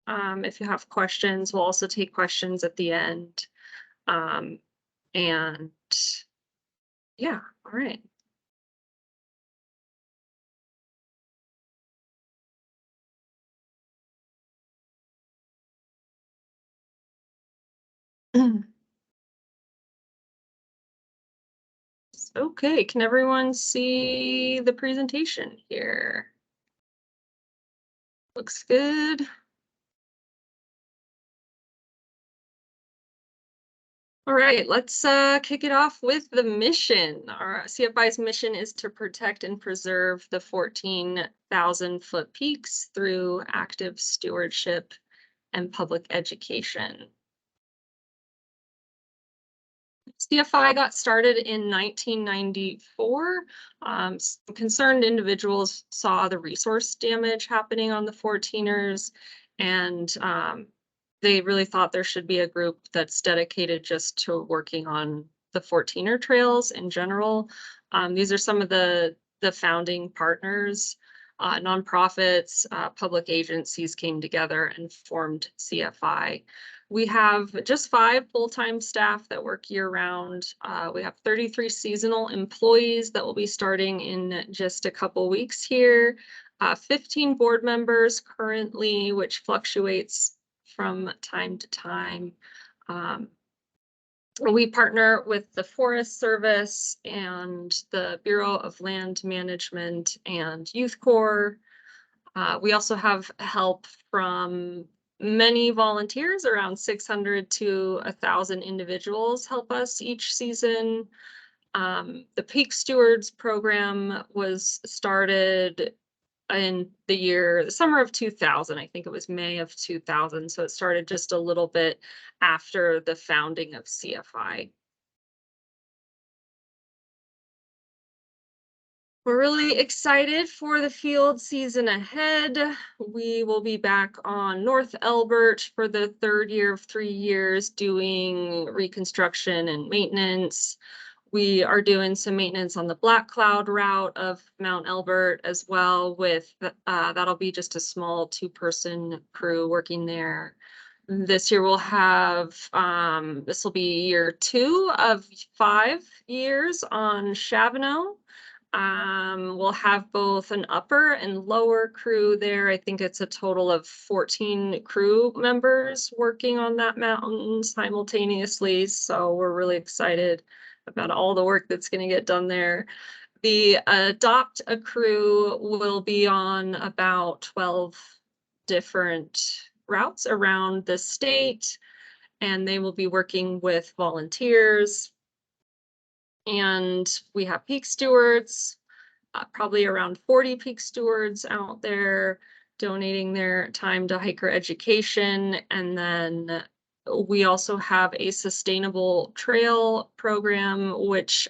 if you have questions. We'll also take questions at the end. Um, and yeah, all right. Okay, can everyone see the presentation here? Looks good. All right, let's kick it off with the mission. Our CFI's mission is to protect and preserve the 14,000-foot peaks through active stewardship and public education. CFI got started in 1994. Some concerned individuals saw the resource damage happening on the 14ers, and they really thought there should be a group that's dedicated just to working on the 14er trails in general. These are some of the founding partners. Nonprofits, public agencies came together and formed CFI. We have just 5 full-time staff that work year-round. We have 33 seasonal employees that will be starting in just a couple weeks here. 15 board members currently, which fluctuates from time to time. We partner with the Forest Service and the Bureau of Land Management and Youth Corps. We also have help from many volunteers. Around 600 to 1,000 individuals help us each season. The Peak Stewards program was started in the summer of 2000. I think it was May of 2000. So it started just a little bit after the founding of CFI. We're really excited for the field season ahead. We will be back on North Elbert for the 3rd year of 3 years doing reconstruction and maintenance. We are doing some maintenance on the Black Cloud route of Mount Elbert as well with, that'll be just a small 2-person crew working there. This year we'll have, this will be year 2 of 5 years on Chavano. We'll have both an upper and lower crew there. I think it's a total of 14 crew members working on that mountain simultaneously. So we're really excited about all the work that's going to get done there. The adopt a crew will be on about 12 different routes around the state, and they will be working with volunteers. And we have peak stewards, probably around 40 peak stewards out there donating their time to hiker education. And then we also have a sustainable trail program, which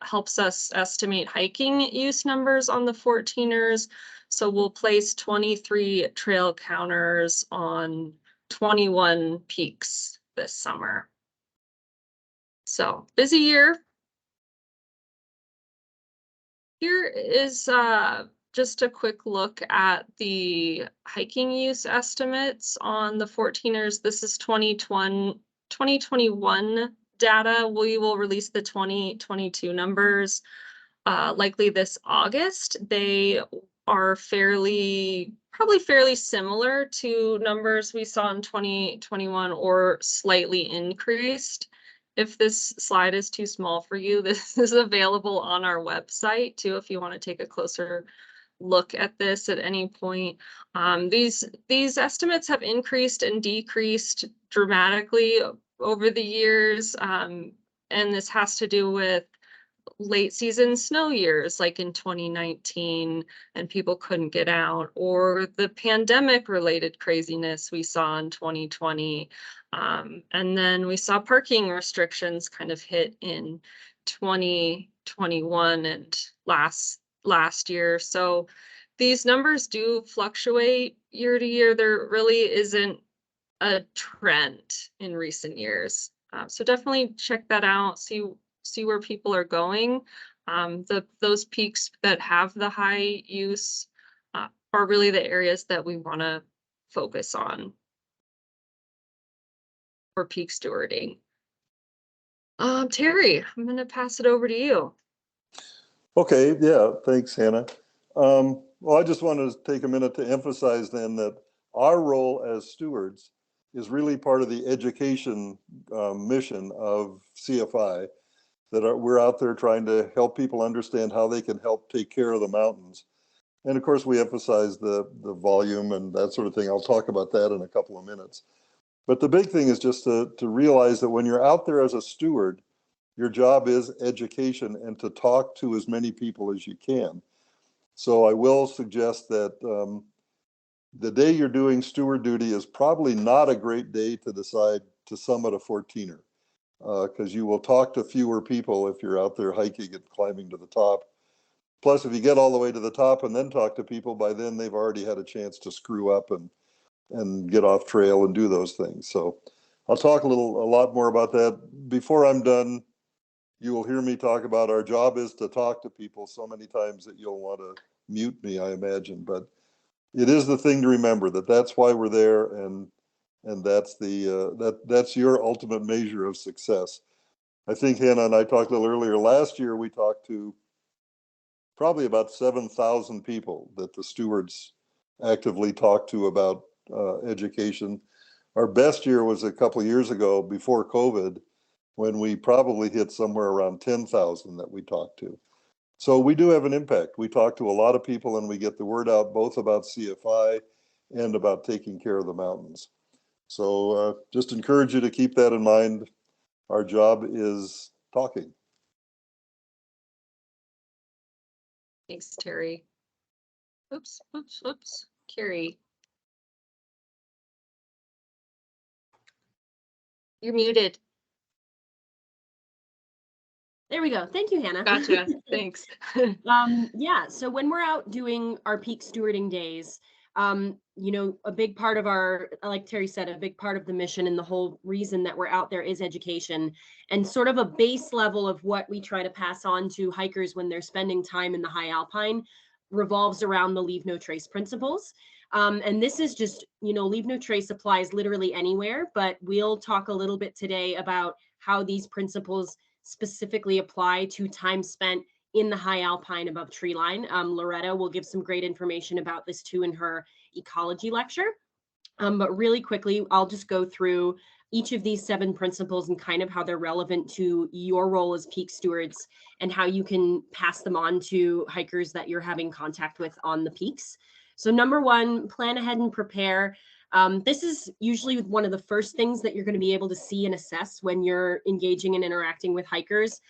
helps us estimate hiking use numbers on the 14ers. So we'll place 23 trail counters on 21 peaks this summer. So busy year. Here is just a quick look at the hiking use estimates on the 14ers. This is 2021 data. We will release the 2022 numbers likely this August. They are probably fairly similar to numbers we saw in 2021 or slightly increased. If this slide is too small for you, this is available on our website too, if you want to take a closer look at this at any point. These estimates have increased and decreased dramatically over the years, and this has to do with late season snow years like in 2019 and people couldn't get out, or the pandemic related craziness we saw in 2020. And then we saw parking restrictions kind of hit in 2021 and last year. So these numbers do fluctuate year to year. There really isn't a trend in recent years. So definitely check that out, see where people are going. Those peaks that have the high use are really the areas that we want to focus on for peak stewarding. Terry, I'm going to pass it over to you. Okay, yeah, thanks, Hannah. Well, I just wanted to take a minute to emphasize then that our role as stewards is really part of the education mission of CFI, that we're out there trying to help people understand how they can help take care of the mountains. And of course, we emphasize the volume and that sort of thing. I'll talk about that in a couple of minutes. But the big thing is just to realize that when you're out there as a steward, your job is education and to talk to as many people as you can. So I will suggest that the day you're doing steward duty is probably not a great day to decide to summit a 14er, because you will talk to fewer people if you're out there hiking and climbing to the top. Plus, if you get all the way to the top and then talk to people, by then they've already had a chance to screw up and get off trail and do those things. So I'll talk a lot more about that. Before I'm done, you will hear me talk about our job is to talk to people so many times that you'll want to mute me, I imagine. But it is the thing to remember, that that's why we're there, and that's that's your ultimate measure of success. I think Hannah and I talked a little earlier. Last year, we talked to probably about 7,000 people that the stewards actively talk to about education. Our best year was a couple of years ago before COVID, when we probably hit somewhere around 10,000 that we talked to. So we do have an impact. We talk to a lot of people and we get the word out both about CFI and about taking care of the mountains. So just encourage you to keep that in mind. Our job is talking. Thanks, Terry. Oops. Carrie. You're muted. There we go. Thank you, Hannah. Gotcha. Thanks. Yeah, so when we're out doing our peak stewarding days, you know, a big part of our, like Terry said, a big part of the mission and the whole reason that we're out there is education, and sort of a base level of what we try to pass on to hikers when they're spending time in the high alpine revolves around the leave no trace principles. And this is just, you know, leave no trace applies literally anywhere, but we'll talk a little bit today about how these principles specifically apply to time spent in the high alpine above tree line. Loretta will give some great information about this too in her ecology lecture. But really quickly, I'll just go through each of these 7 principles and kind of how they're relevant to your role as peak stewards and how you can pass them on to hikers that you're having contact with on the peaks. So number 1, plan ahead and prepare. This is usually one of the first things that you're going to be able to see and assess when you're engaging and interacting with hikers.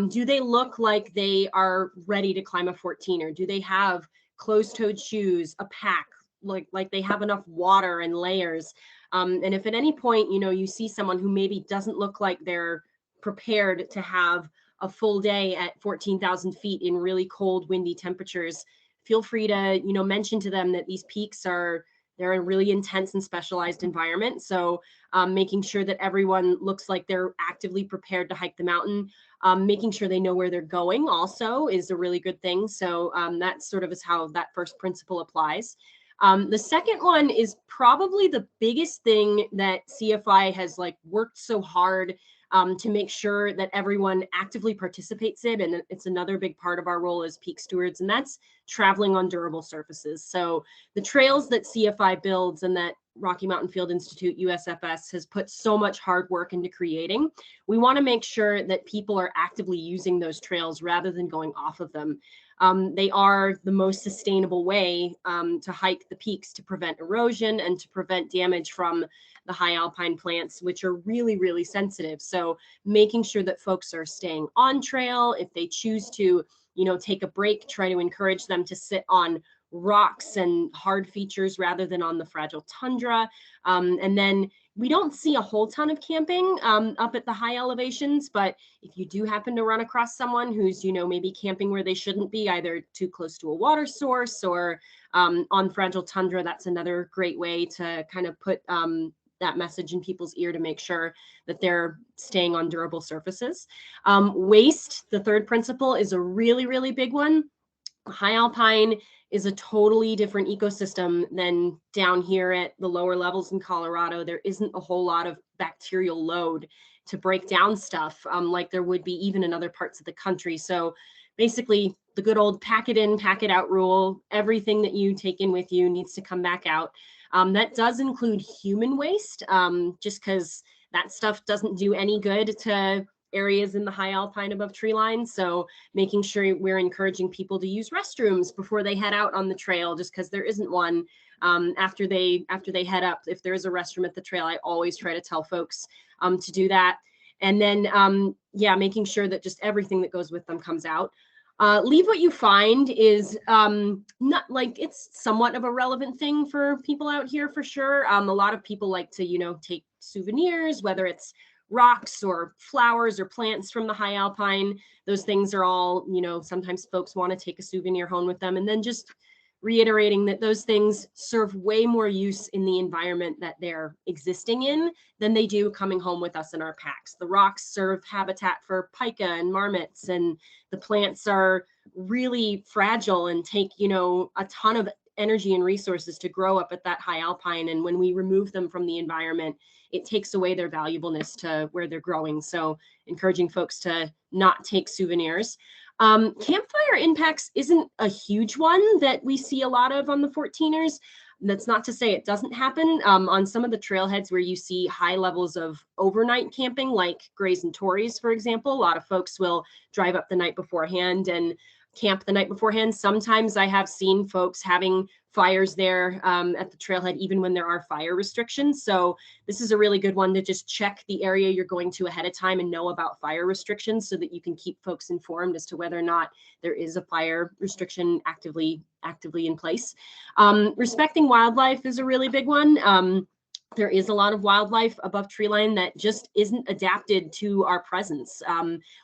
Do they look like they are ready to climb a 14er? Do they have closed-toed shoes, a pack, like they have enough water and layers? And if at any point, you know, you see someone who maybe doesn't look like they're prepared to have a full day at 14,000 feet in really cold, windy temperatures, feel free to, you know, mention to them that these peaks they're a really intense and specialized environment. So making sure that everyone looks like they're actively prepared to hike the mountain, making sure they know where they're going also is a really good thing. So that sort of is how that first principle applies. The second one is probably the biggest thing that CFI has like worked so hard to make sure that everyone actively participates in, and it's another big part of our role as peak stewards, and that's traveling on durable surfaces. So the trails that CFI builds and that Rocky Mountain Field Institute, USFS, has put so much hard work into creating, we want to make sure that people are actively using those trails rather than going off of them. They are the most sustainable way to hike the peaks to prevent erosion and to prevent damage from the high alpine plants, which are really, really sensitive. So making sure that folks are staying on trail. If they choose to, you know, take a break, try to encourage them to sit on rocks and hard features rather than on the fragile tundra. And then we don't see a whole ton of camping up at the high elevations, but if you do happen to run across someone who's, you know, maybe camping where they shouldn't be, either too close to a water source or on fragile tundra, that's another great way to kind of put that message in people's ear to make sure that they're staying on durable surfaces. Waste, the third principle, is a really, really big one. High alpine is a totally different ecosystem than down here at the lower levels in Colorado. There isn't a whole lot of bacterial load to break down stuff like there would be even in other parts of the country. So basically the good old pack it in, pack it out rule, everything that you take in with you needs to come back out. That does include human waste, just because that stuff doesn't do any good to areas in the high alpine above tree line. So making sure we're encouraging people to use restrooms before they head out on the trail, just because there isn't one. After they head up, if there is a restroom at the trail, I always try to tell folks to do that. And then, yeah, making sure that just everything that goes with them comes out. Leave what you find is not like it's somewhat of a relevant thing for people out here for sure. A lot of people like to, you know, take souvenirs, whether it's rocks or flowers or plants from the high alpine. Those things are all, you know, sometimes folks want to take a souvenir home with them. And then just reiterating that those things serve way more use in the environment that they're existing in than they do coming home with us in our packs. The rocks serve habitat for pika and marmots, and the plants are really fragile and take, you know, a ton of energy and resources to grow up at that high alpine. And when we remove them from the environment, it takes away their valuableness to where they're growing. So encouraging folks to not take souvenirs. Campfire impacts isn't a huge one that we see a lot of on the 14ers. That's not to say it doesn't happen. On some of the trailheads where you see high levels of overnight camping, like Grays and Tories, for example, a lot of folks will drive up the night beforehand and camp the night beforehand. Sometimes I have seen folks having fires there at the trailhead, even when there are fire restrictions. So this is a really good one to just check the area you're going to ahead of time and know about fire restrictions so that you can keep folks informed as to whether or not there is a fire restriction actively in place. Respecting wildlife is a really big one. There is a lot of wildlife above tree line that just isn't adapted to our presence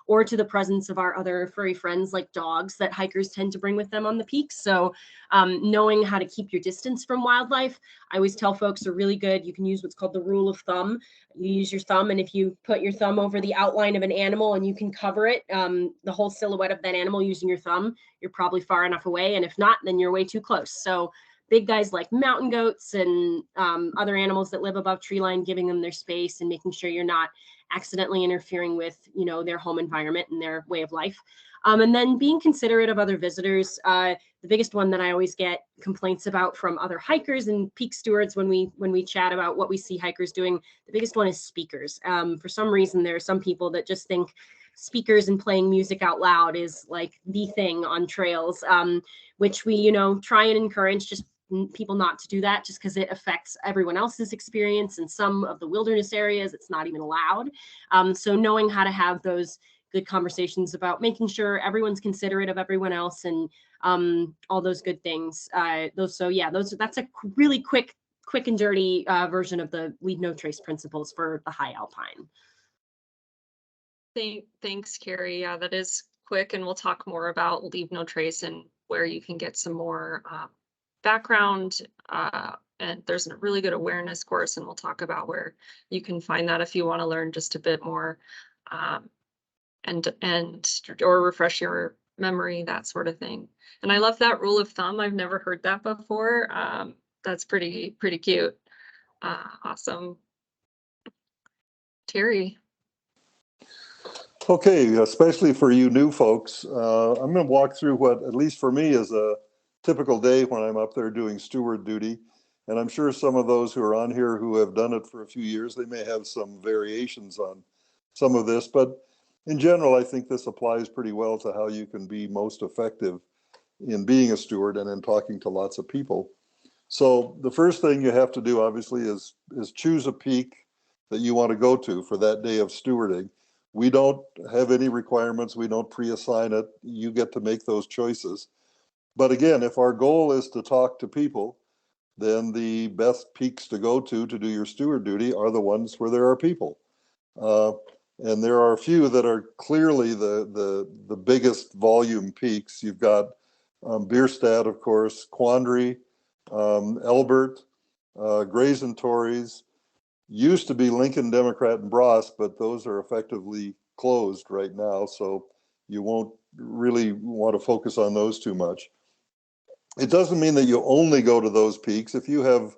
or to the presence of our other furry friends like dogs that hikers tend to bring with them on the peaks. So knowing how to keep your distance from wildlife, I always tell folks are really good. You can use what's called the rule of thumb. You use your thumb, and if you put your thumb over the outline of an animal and you can cover it, the whole silhouette of that animal using your thumb, you're probably far enough away. And if not, then you're way too close. So big guys like mountain goats and other animals that live above tree line, giving them their space and making sure you're not accidentally interfering with, you know, their home environment and their way of life. And then being considerate of other visitors. The biggest one that I always get complaints about from other hikers and peak stewards when we chat about what we see hikers doing, the biggest one is speakers. For some reason, there are some people that just think speakers and playing music out loud is like the thing on trails, which we, you know, try and encourage just people not to do that just because it affects everyone else's experience. In some of the wilderness areas, it's not even allowed. So knowing how to have those good conversations about making sure everyone's considerate of everyone else and all those good things. That's a really quick and dirty version of the leave no trace principles for the high alpine. Thanks, Carrie. Yeah, that is quick, and we'll talk more about leave no trace and where you can get some more background. And there's a really good awareness course, and we'll talk about where you can find that if you want to learn just a bit more or refresh your memory, that sort of thing. And I love that rule of thumb. I've never heard that before. That's pretty cute. Awesome. Terry. Okay, especially for you new folks, I'm going to walk through what, at least for me, is a typical day when I'm up there doing steward duty. And I'm sure some of those who are on here who have done it for a few years, they may have some variations on some of this. But in general, I think this applies pretty well to how you can be most effective in being a steward and in talking to lots of people. So the first thing you have to do, obviously, is choose a peak that you want to go to for that day of stewarding. We don't have any requirements. We don't pre-assign it. You get to make those choices. But again, if our goal is to talk to people, then the best peaks to go to do your steward duty are the ones where there are people. And there are a few that are clearly the biggest volume peaks. You've got Bierstadt, of course, Quandary, Elbert, Grays and Tories. Used to be Lincoln, Democrat, and Bross, but those are effectively closed right now, so you won't really want to focus on those too much. It doesn't mean that you only go to those peaks. If you have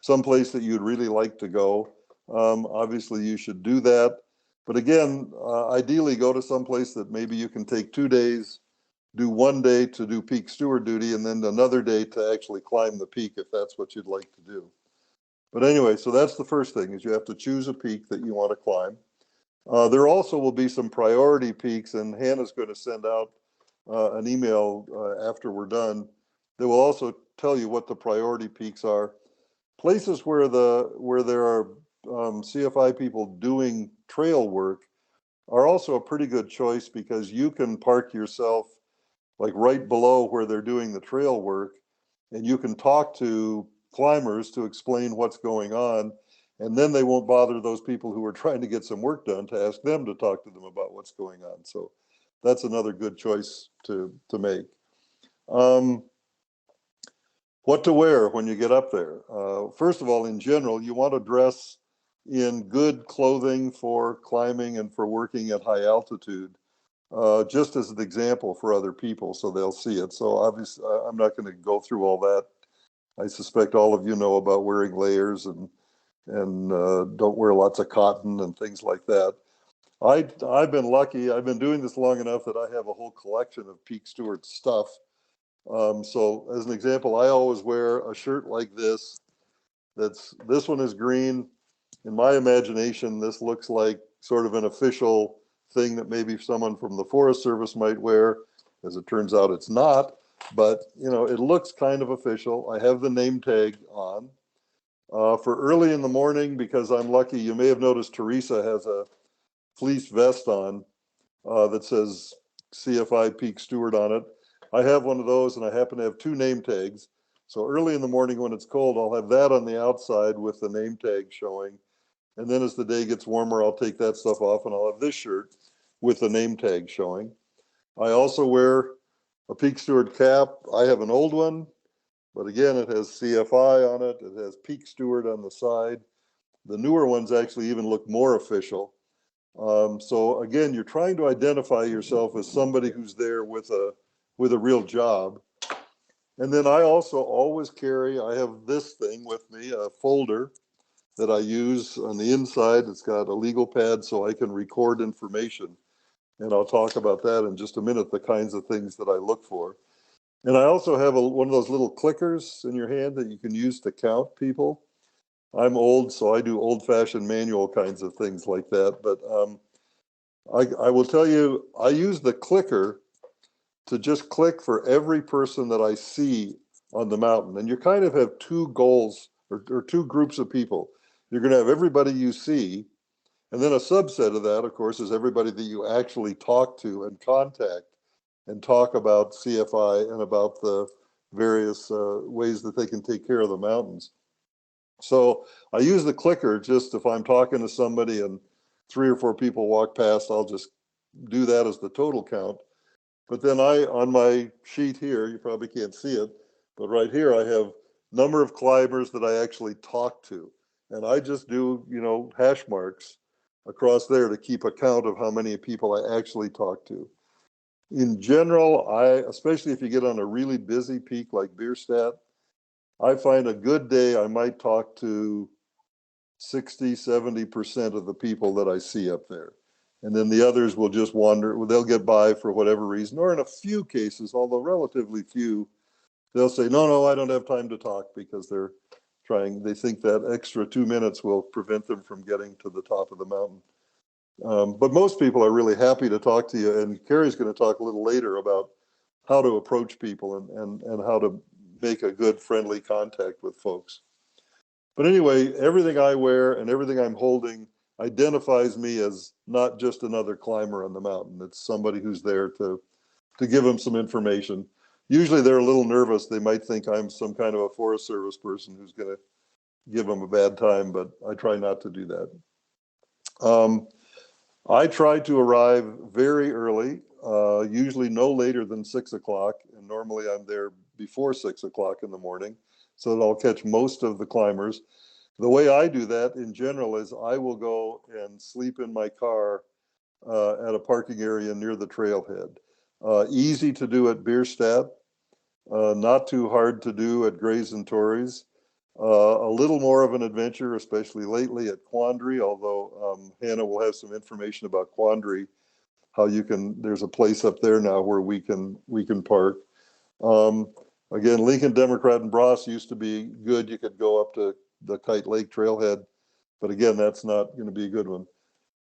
some place that you'd really like to go, obviously you should do that. But again, ideally go to some place that maybe you can take 2 days, do 1 day to do peak steward duty, and then another day to actually climb the peak if that's what you'd like to do. But anyway, so that's the first thing, is you have to choose a peak that you want to climb. There also will be some priority peaks, and Hannah's going to send out an email after we're done that will also tell you what the priority peaks are. Places where there are CFI people doing trail work are also a pretty good choice, because you can park yourself like right below where they're doing the trail work, and you can talk to climbers to explain what's going on, and then they won't bother those people who are trying to get some work done to ask them to talk to them about what's going on. So that's another good choice to make. What to wear when you get up there? First of all, in general, you want to dress in good clothing for climbing and for working at high altitude, just as an example for other people so they'll see it. So obviously, I'm not going to go through all that. I suspect all of you know about wearing layers and don't wear lots of cotton and things like that. I've been lucky. I've been doing this long enough that I have a whole collection of Peak Steward stuff. So as an example, I always wear a shirt like this. This one is green. In my imagination, this looks like sort of an official thing that maybe someone from the Forest Service might wear. As it turns out, it's not, but it looks kind of official. I have the name tag on. For early in the morning, because I'm lucky, you may have noticed Teresa has a fleece vest on that says CFI Peak Steward on it. I have one of those, and I happen to have 2 name tags. So early in the morning when it's cold, I'll have that on the outside with the name tag showing. And then as the day gets warmer, I'll take that stuff off, and I'll have this shirt with the name tag showing. I also wear a Peak Steward cap. I have an old one, but again, it has CFI on it. It has Peak Steward on the side. The newer ones actually even look more official. So again, you're trying to identify yourself as somebody who's there with a real job. And then I also always I have this thing with me, a folder that I use on the inside. It's got a legal pad so I can record information. And I'll talk about that in just a minute, the kinds of things that I look for. And I also have one of those little clickers in your hand that you can use to count people. I'm old, so I do old-fashioned manual kinds of things like that. But I will tell you, I use the clicker to just click for every person that I see on the mountain. And you kind of have 2 goals or 2 groups of people. You're going to have everybody you see. And then a subset of that, of course, is everybody that you actually talk to and contact and talk about CFI and about the various ways that they can take care of the mountains. So I use the clicker just if I'm talking to somebody and 3 or 4 people walk past, I'll just do that as the total count. But then on my sheet here, you probably can't see it, but right here I have number of climbers that I actually talk to. And I just do, hash marks across there to keep a count of how many people I actually talk to. In general, especially if you get on a really busy peak like Bierstadt, I find a good day I might talk to 60, 70% of the people that I see up there. And then the others will just wander. They'll get by for whatever reason, or in a few cases, although relatively few, they'll say, no, I don't have time to talk, because they think that extra 2 minutes will prevent them from getting to the top of the mountain. But most people are really happy to talk to you. And Carrie's going to talk a little later about how to approach people and how to make a good friendly contact with folks. But anyway, everything I wear and everything I'm holding identifies me as not just another climber on the mountain. It's somebody who's there to give them some information. Usually they're a little nervous. They might think I'm some kind of a Forest Service person who's going to give them a bad time, but I try not to do that. I try to arrive very early, usually no later than 6 o'clock, and normally I'm there before 6 o'clock in the morning, so that I'll catch most of the climbers. The way I do that in general is I will go and sleep in my car at a parking area near the trailhead. Easy to do at Bierstadt. not too hard to do at Grays and Torreys. A little more of an adventure, especially lately at Quandary, although Hannah will have some information about Quandary, how you can, there's a place up there now where we can park. Again, Lincoln, Democrat, and Bross used to be good. You could go up to the Kite Lake trailhead, but again, that's not going to be a good one.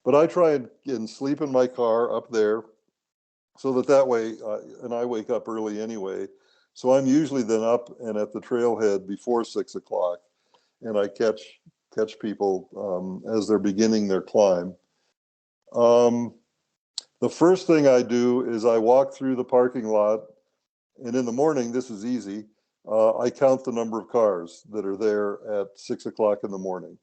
But I try and sleep in my car up there so that way, and I wake up early anyway. So I'm usually then up and at the trailhead before 6 o'clock, and I catch people as they're beginning their climb. The first thing I do is I walk through the parking lot, and in the morning, this is easy. I count the number of cars that are there at 6 o'clock in the morning.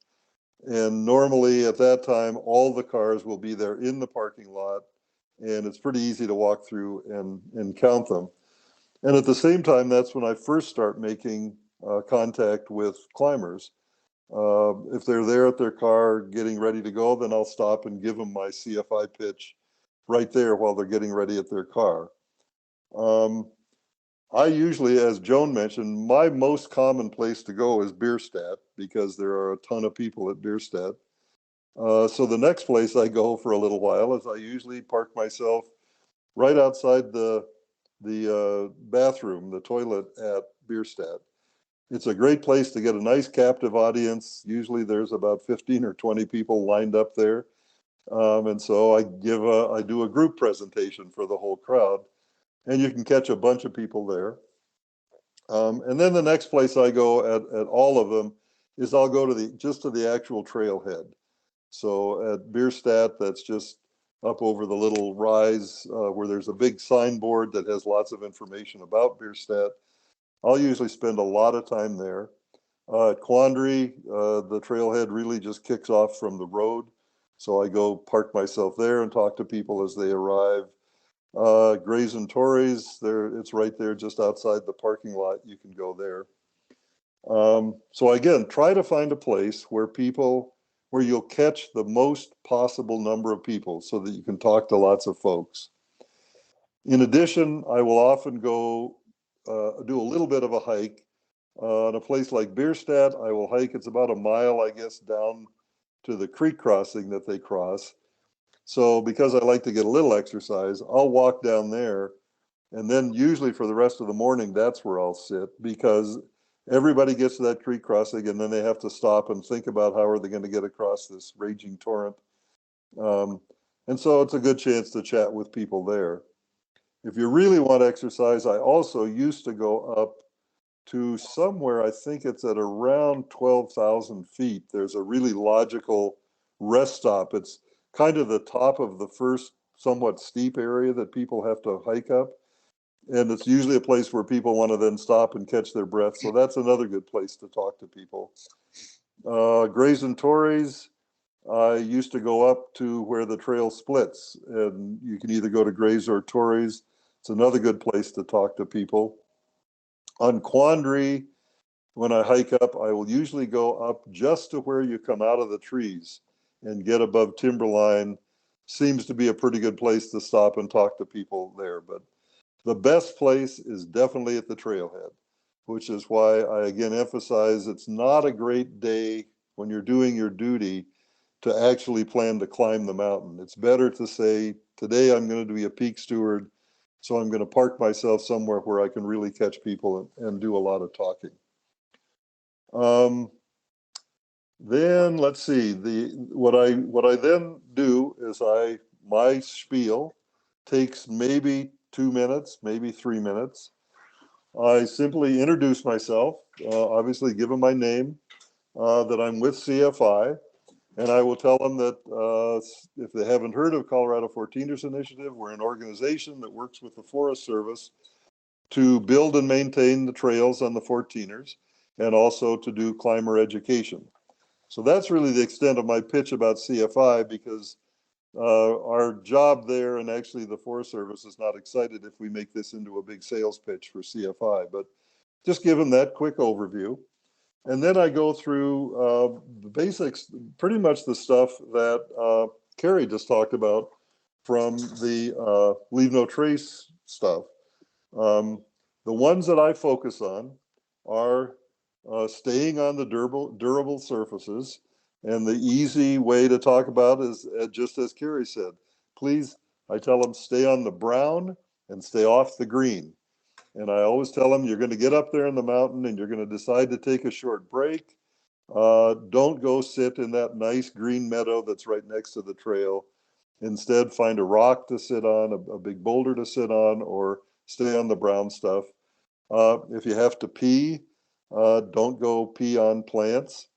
And normally at that time, all the cars will be there in the parking lot, and it's pretty easy to walk through and count them. And at the same time, that's when I first start making contact with climbers. If they're there at their car getting ready to go, then I'll stop and give them my CFI pitch right there while they're getting ready at their car. I usually, as Joan mentioned, my most common place to go is Bierstadt because there are a ton of people at Bierstadt. So the next place I go for a little while is I usually park myself right outside the bathroom, the toilet at Bierstadt. It's a great place to get a nice captive audience. Usually there's about 15 or 20 people lined up there. And so I do a group presentation for the whole crowd, and you can catch a bunch of people there. And then the next place I go at all of them is I'll go to just to the actual trailhead. So at Bierstadt, that's just up over the little rise where there's a big signboard that has lots of information about Bierstadt. I'll usually spend a lot of time there. At Quandary, the trailhead really just kicks off from the road. So I go park myself there and talk to people as they arrive. Grays and Torreys, it's right there just outside the parking lot. You can go there. So again, try to find a place where you'll catch the most possible number of people so that you can talk to lots of folks. In addition, I will often go do a little bit of a hike. In a place like Bierstadt, I will hike, it's about a mile, I guess, down to the creek crossing that they cross. So because I like to get a little exercise, I'll walk down there, and then usually for the rest of the morning, that's where I'll sit, because everybody gets to that creek crossing and then they have to stop and think about how are they going to get across this raging torrent. And so it's a good chance to chat with people there. If you really want exercise, I also used to go up to somewhere, I think it's at around 12,000 feet. There's a really logical rest stop. It's kind of the top of the first somewhat steep area that people have to hike up. And it's usually a place where people want to then stop and catch their breath. So that's another good place to talk to people. Grays and Torreys, I used to go up to where the trail splits, and you can either go to Grays or Torreys. It's another good place to talk to people. On Quandary, when I hike up, I will usually go up just to where you come out of the trees and get above timberline. Seems to be a pretty good place to stop and talk to people there. But the best place is definitely at the trailhead, which is why I again emphasize it's not a great day when you're doing your duty to actually plan to climb the mountain. It's better to say, today I'm going to be a peak steward, so I'm going to park myself somewhere where I can really catch people and do a lot of talking. Then let's see, what I then do is my spiel takes maybe 2 minutes, maybe 3 minutes. I simply introduce myself, obviously give them my name, that I'm with CFI, and I will tell them that if they haven't heard of Colorado 14ers Initiative, we're an organization that works with the Forest Service to build and maintain the trails on the 14ers and also to do climber education. So that's really the extent of my pitch about CFI, because our job there, and actually the Forest Service is not excited if we make this into a big sales pitch for CFI, but just give them that quick overview. And then I go through the basics, pretty much the stuff that Carrie just talked about from the Leave No Trace stuff. The ones that I focus on are staying on the durable surfaces. And the easy way to talk about is just as Carrie said, please, I tell them, stay on the brown and stay off the green. And I always tell them, you're going to get up there in the mountain and you're going to decide to take a short break. Don't go sit in that nice green meadow that's right next to the trail. Instead, find a rock to sit on, a big boulder to sit on, or stay on the brown stuff. If you have to pee, don't go pee on plants.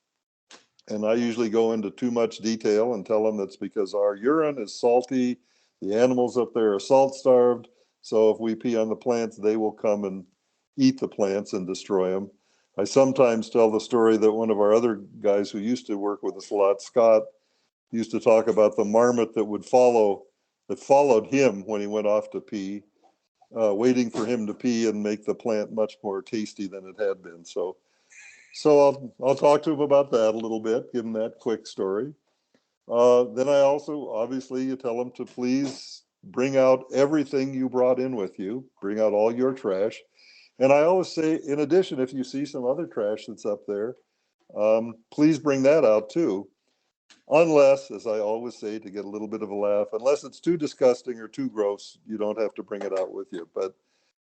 And I usually go into too much detail and tell them that's because our urine is salty. The animals up there are salt starved. So if we pee on the plants, they will come and eat the plants and destroy them. I sometimes tell the story that one of our other guys who used to work with us a lot, Scott, used to talk about the marmot that followed him when he went off to pee, waiting for him to pee and make the plant much more tasty than it had been. So I'll talk to him about that a little bit, give him that quick story. Then I also, obviously, you tell them to please bring out everything you brought in with you, bring out all your trash. And I always say, in addition, if you see some other trash that's up there, please bring that out too. Unless, as I always say, to get a little bit of a laugh, unless it's too disgusting or too gross, you don't have to bring it out with you. But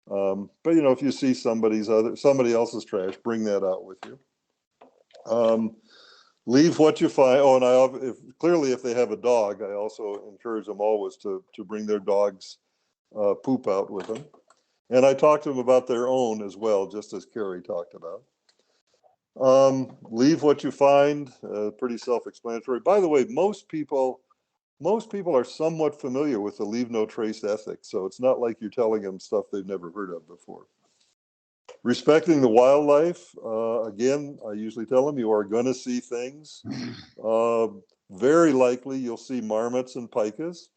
you know, if you see somebody else's trash, bring that out with you. Leave what you find. Oh, and clearly, if they have a dog, I also encourage them always to bring their dog's poop out with them. And I talk to them about their own as well, just as Carrie talked about. Leave what you find. Pretty self-explanatory. By the way, most people are somewhat familiar with the leave no trace ethic, so it's not like you're telling them stuff they've never heard of before. Respecting the wildlife, again, I usually tell them you are going to see things. Very likely you'll see marmots and pikas.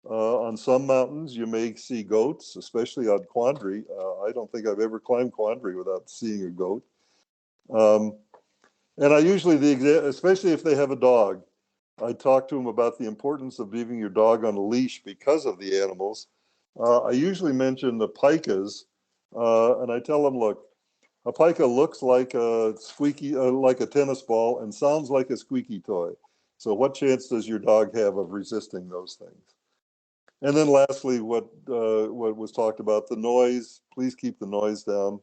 On some mountains you may see goats, especially on Quandary. I don't think I've ever climbed Quandary without seeing a goat. And I usually, especially if they have a dog, I talk to them about the importance of leaving your dog on a leash because of the animals. I usually mention the pikas, and I tell them, look, a pika looks like a like a tennis ball and sounds like a squeaky toy. So what chance does your dog have of resisting those things? And then lastly, what was talked about, the noise, please keep the noise down.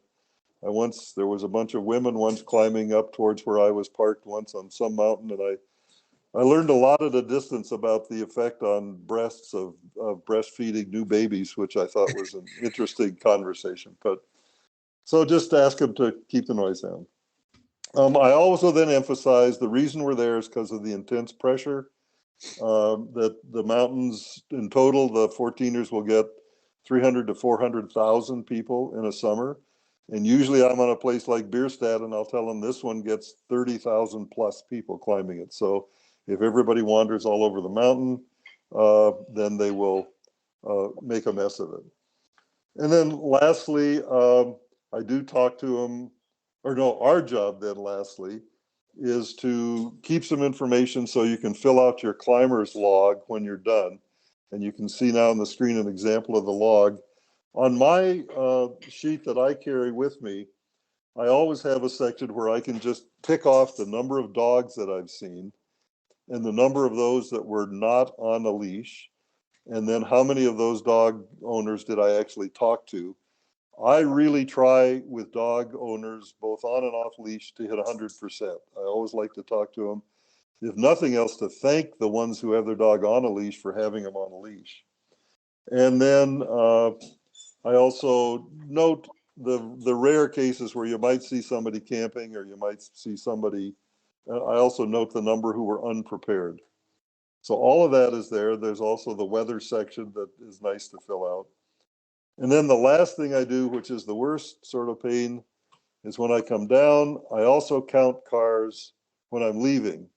There was a bunch of women once climbing up towards where I was parked once on some mountain, and I learned a lot at a distance about the effect on breasts of breastfeeding new babies, which I thought was an interesting conversation. But so just ask them to keep the noise down. I also then emphasize the reason we're there is because of the intense pressure that the mountains in total, the 14ers will get 300 to 400,000 people in a summer. And usually I'm on a place like Bierstadt and I'll tell them this one gets 30,000 plus people climbing it. So if everybody wanders all over the mountain, then they will make a mess of it. And then lastly, I do talk to them, or no, our job then lastly is to keep some information so you can fill out your climber's log when you're done. And you can see now on the screen an example of the log. On my sheet that I carry with me, I always have a section where I can just tick off the number of dogs that I've seen and the number of those that were not on a leash, and then how many of those dog owners did I actually talk to. I really try with dog owners, both on and off leash, to hit 100%. I always like to talk to them, if nothing else, to thank the ones who have their dog on a leash for having them on a leash. And then I also note the rare cases where you might see somebody camping or you might see somebody. I also note the number who were unprepared. So all of that is there. There's also the weather section that is nice to fill out. And then the last thing I do, which is the worst sort of pain, is when I come down, I also count cars when I'm leaving.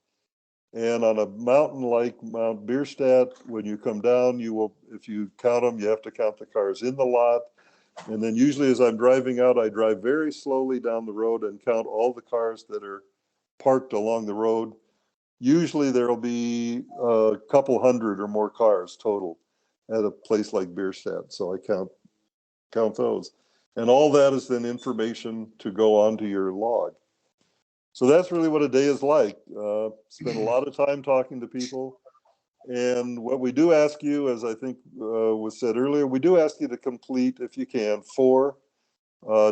And on a mountain like Mount Bierstadt, when you come down, you will, if you count them, you have to count the cars in the lot. And then usually as I'm driving out, I drive very slowly down the road and count all the cars that are parked along the road. Usually there'll be a couple hundred or more cars total at a place like Bierstadt. So I count those. And all that is then information to go onto your log. So that's really what a day is like. Spend a lot of time talking to people. And what we do ask you, as I think was said earlier, we do ask you to complete, if you can, 4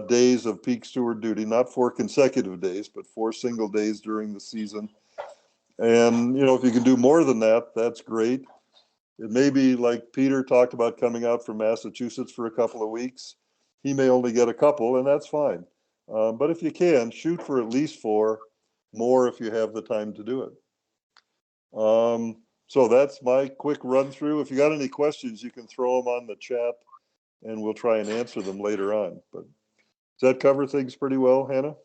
days of peak steward duty, not 4 consecutive days, but 4 single days during the season. And, you know, if you can do more than that, that's great. It may be like Peter talked about coming out from Massachusetts for a couple of weeks. He may only get a couple, and that's fine. But if you can, shoot for at least 4 more if you have the time to do it. So that's my quick run through. If you got any questions, you can throw them on the chat and we'll try and answer them later on. But does that cover things pretty well, Hannah?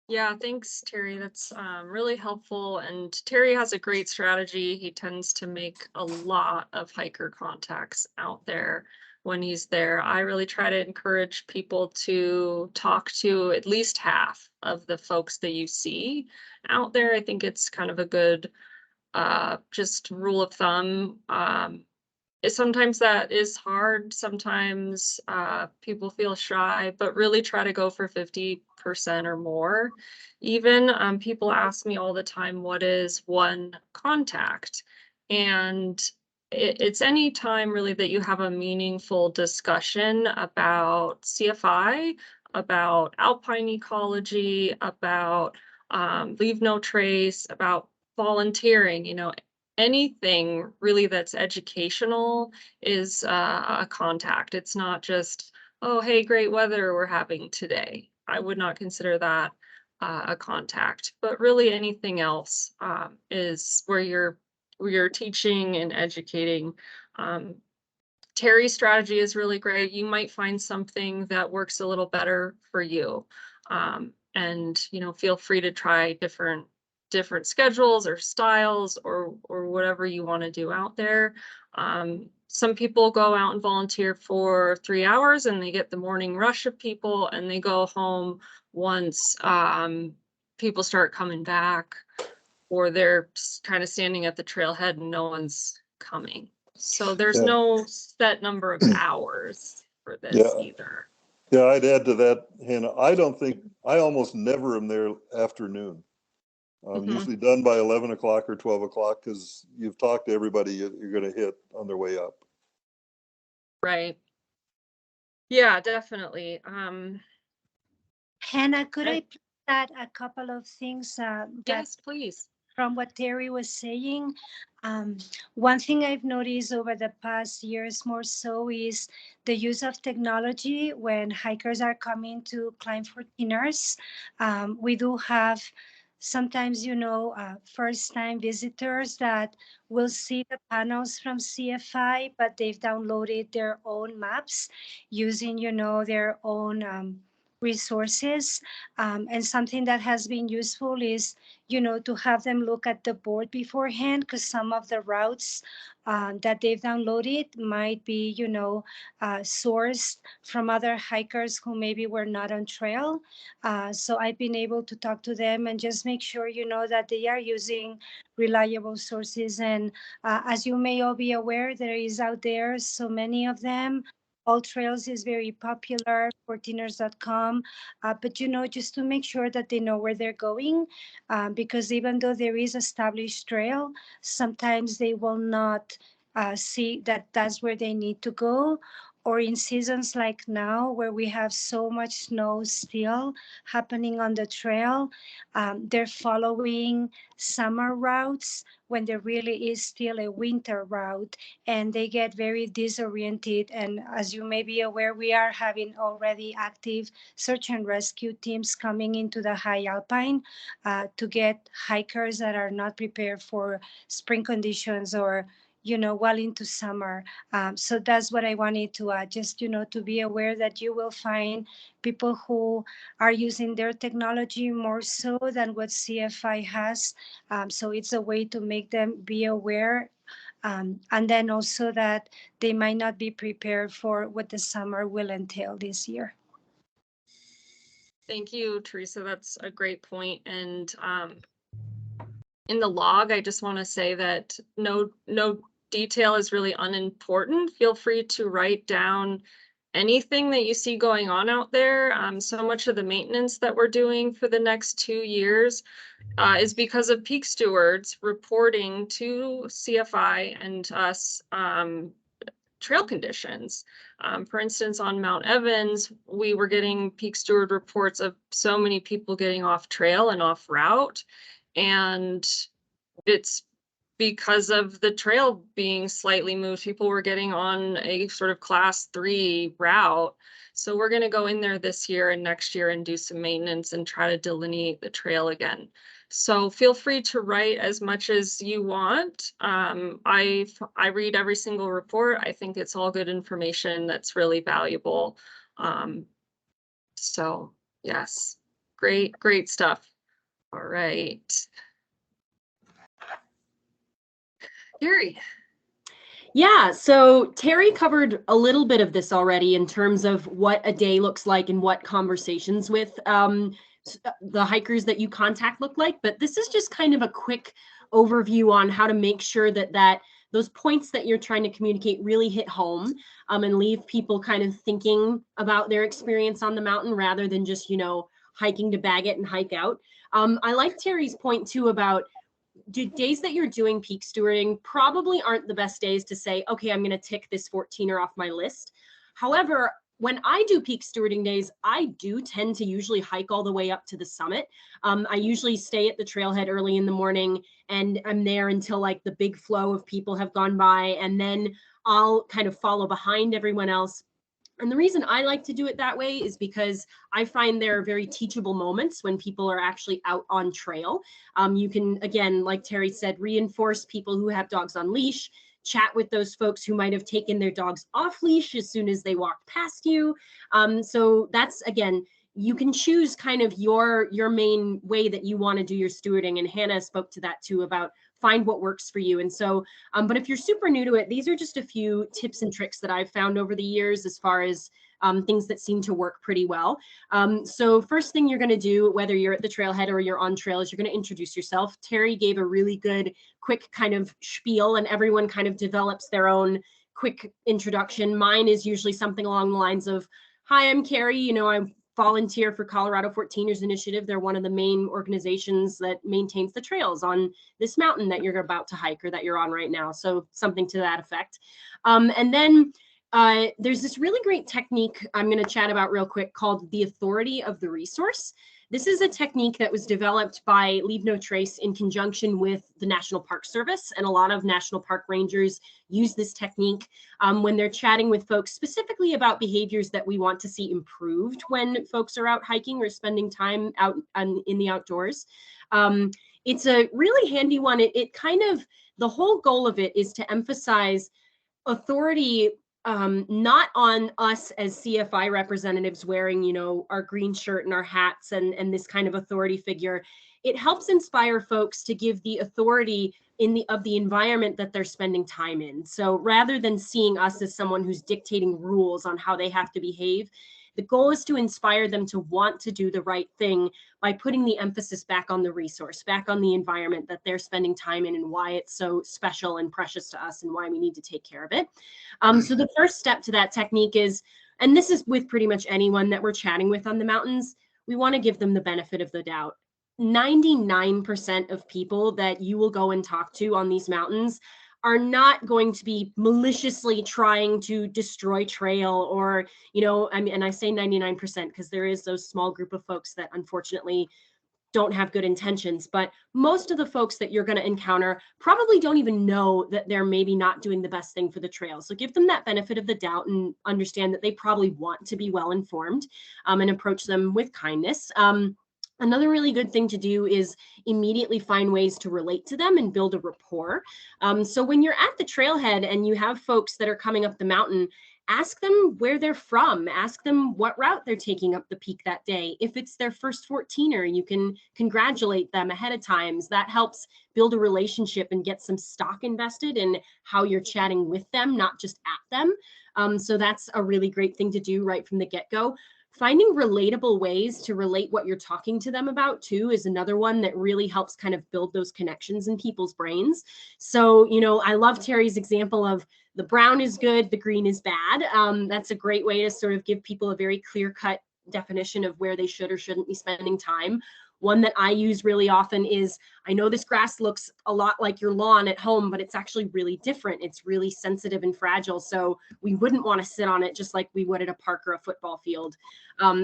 Yeah, thanks, Terry. That's really helpful. And Terry has a great strategy. He tends to make a lot of hiker contacts out there when he's there. I really try to encourage people to talk to at least half of the folks that you see out there. I think it's kind of a good just rule of thumb. Sometimes that is hard. Sometimes people feel shy, but really try to go for 50% or more. Even people ask me all the time, what is one contact? And it's any time really that you have a meaningful discussion about CFI, about alpine ecology, about leave no trace, about volunteering, you know, anything really that's educational is a contact. It's not just, oh, hey, great weather we're having today. I would not consider that a contact, but really anything else is where you're teaching and educating. Terry's strategy is really great. You might find something that works a little better for you. And, you know, feel free to try different schedules or styles or whatever you want to do out there. Some people go out and volunteer for 3 hours and they get the morning rush of people and they go home once people start coming back, or they're kind of standing at the trailhead and no one's coming. So there's no set number of hours for this either. Yeah, I'd add to that, Hannah. I almost never am there afternoon. Usually done by 11 o'clock or 12 o'clock because you've talked to everybody you're going to hit on their way up. Right. Yeah, definitely. Hannah, could I add a couple of things yes, please. From what Terry was saying? One thing I've noticed over the past years more so is the use of technology when hikers are coming to climb 14ers. We do have sometimes, you know, first-time visitors that will see the panels from CFI, but they've downloaded their own maps using, you know, their own resources. And something that has been useful is, you know, to have them look at the board beforehand, because some of the routes that they've downloaded might be, you know, sourced from other hikers who maybe were not on trail. So I've been able to talk to them and just make sure, you know, that they are using reliable sources. And as you may all be aware, there is out there so many of them. All Trails is very popular, 14ers.com, but, you know, just to make sure that they know where they're going, because even though there is established trail, sometimes they will not see that that's where they need to go. Or in seasons like now, where we have so much snow still happening on the trail, they're following summer routes when there really is still a winter route, and they get very disoriented. And as you may be aware, we are having already active search and rescue teams coming into the high alpine to get hikers that are not prepared for spring conditions or, you know, well into summer. So that's what I wanted to add, just, you know, to be aware that you will find people who are using their technology more so than what CFI has. So it's a way to make them be aware. And then also that they might not be prepared for what the summer will entail this year. Thank you, Teresa. That's a great point. And in the log, I just want to say that no detail is really unimportant. Feel free to write down anything that you see going on out there. So much of the maintenance that we're doing for the next 2 years is because of Peak Stewards reporting to CFI and us trail conditions. For instance, on Mount Evans, we were getting Peak Steward reports of so many people getting off trail and off route. And it's because of the trail being slightly moved. People were getting on a sort of class 3 route. So we're going to go in there this year and next year and do some maintenance and try to delineate the trail again. So feel free to write as much as you want. I read every single report. I think it's all good information that's really valuable. So yes, great stuff. All right. Terry. Yeah, so Terry covered a little bit of this already in terms of what a day looks like and what conversations with the hikers that you contact look like. But this is just kind of a quick overview on how to make sure that those points that you're trying to communicate really hit home and leave people kind of thinking about their experience on the mountain rather than just, hiking to bag it and hike out. I like Terry's point too about days that you're doing peak stewarding probably aren't the best days to say, okay, I'm going to tick this 14er off my list. However, when I do peak stewarding days, I do tend to usually hike all the way up to the summit. I usually stay at the trailhead early in the morning and I'm there until like the big flow of people have gone by, and then I'll kind of follow behind everyone else. And the reason I like to do it that way is because I find there are very teachable moments when people are actually out on trail. You can, again, like Terry said, reinforce people who have dogs on leash, chat with those folks who might have taken their dogs off leash as soon as they walked past you. So that's, again, you can choose kind of your main way that you want to do your stewarding. And Hannah spoke to that too, about find what works for you. And so, but if you're super new to it, these are just a few tips and tricks that I've found over the years as far as things that seem to work pretty well. So first thing you're going to do, whether you're at the trailhead or you're on trail, is you're going to introduce yourself. Terry gave a really good, quick kind of spiel, and everyone kind of develops their own quick introduction. Mine is usually something along the lines of, hi, I'm Carrie. I volunteer for Colorado 14ers Initiative. They're one of the main organizations that maintains the trails on this mountain that you're about to hike or that you're on right now. So something to that effect. And then there's this really great technique I'm going to chat about real quick called the authority of the resource. This is a technique that was developed by Leave No Trace in conjunction with the National Park Service, and a lot of national park rangers use this technique when they're chatting with folks specifically about behaviors that we want to see improved when folks are out hiking or spending time out in the outdoors. It's a really handy one. It kind of, the whole goal of it is to emphasize authority not on us as CFI representatives wearing, our green shirt and our hats and this kind of authority figure. It helps inspire folks to give the authority of the environment that they're spending time in. So rather than seeing us as someone who's dictating rules on how they have to behave, the goal is to inspire them to want to do the right thing by putting the emphasis back on the resource, back on the environment that they're spending time in and why it's so special and precious to us and why we need to take care of it. So the first step to that technique is, and this is with pretty much anyone that we're chatting with on the mountains, we want to give them the benefit of the doubt. 99% of people that you will go and talk to on these mountains are not going to be maliciously trying to destroy trail or, and I say 99% because there is those small group of folks that unfortunately don't have good intentions, but most of the folks that you're going to encounter probably don't even know that they're maybe not doing the best thing for the trail. So give them that benefit of the doubt and understand that they probably want to be well informed and approach them with kindness. Another really good thing to do is immediately find ways to relate to them and build a rapport. So when you're at the trailhead and you have folks that are coming up the mountain, ask them where they're from. Ask them what route they're taking up the peak that day. If it's their first 14er, you can congratulate them ahead of time. That helps build a relationship and get some stock invested in how you're chatting with them, not just at them. So that's a really great thing to do right from the get-go. Finding relatable ways to relate what you're talking to them about too is another one that really helps kind of build those connections in people's brains. So, I love Terry's example of the brown is good, the green is bad. That's a great way to sort of give people a very clear-cut definition of where they should or shouldn't be spending time. One that I use really often is, I know this grass looks a lot like your lawn at home, but it's actually really different. It's really sensitive and fragile. So we wouldn't want to sit on it just like we would at a park or a football field.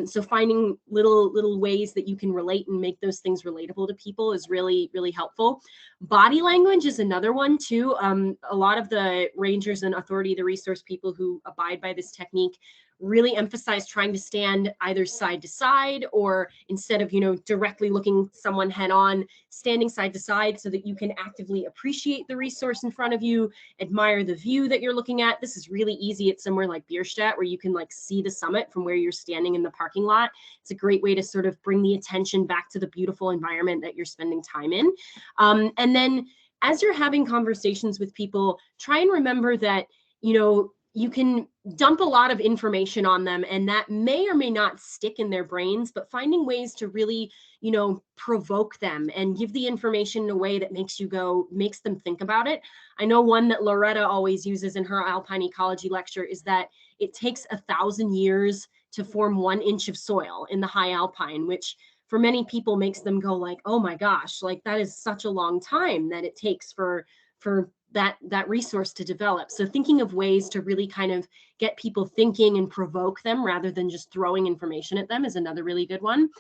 So finding little ways that you can relate and make those things relatable to people is really, really helpful. Body language is another one too. A lot of the rangers and authority, the resource people who abide by this technique, really emphasize trying to stand either side to side, or instead of, you know, directly looking someone head on, standing side to side so that you can actively appreciate the resource in front of you, admire the view that you're looking at. This is really easy at somewhere like Bierstadt, where you can like see the summit from where you're standing in the parking lot. It's a great way to sort of bring the attention back to the beautiful environment that you're spending time in. And then as you're having conversations with people, try and remember that, you know, you can dump a lot of information on them and that may or may not stick in their brains, but finding ways to really, you know, provoke them and give the information in a way that makes them think about it. I know one that Loretta always uses in her alpine ecology lecture is that it takes 1,000 years to form 1 inch of soil in the high alpine, which for many people makes them go like, oh my gosh, like that is such a long time that it takes for that resource to develop. So thinking of ways to really kind of get people thinking and provoke them rather than just throwing information at them is another really good one.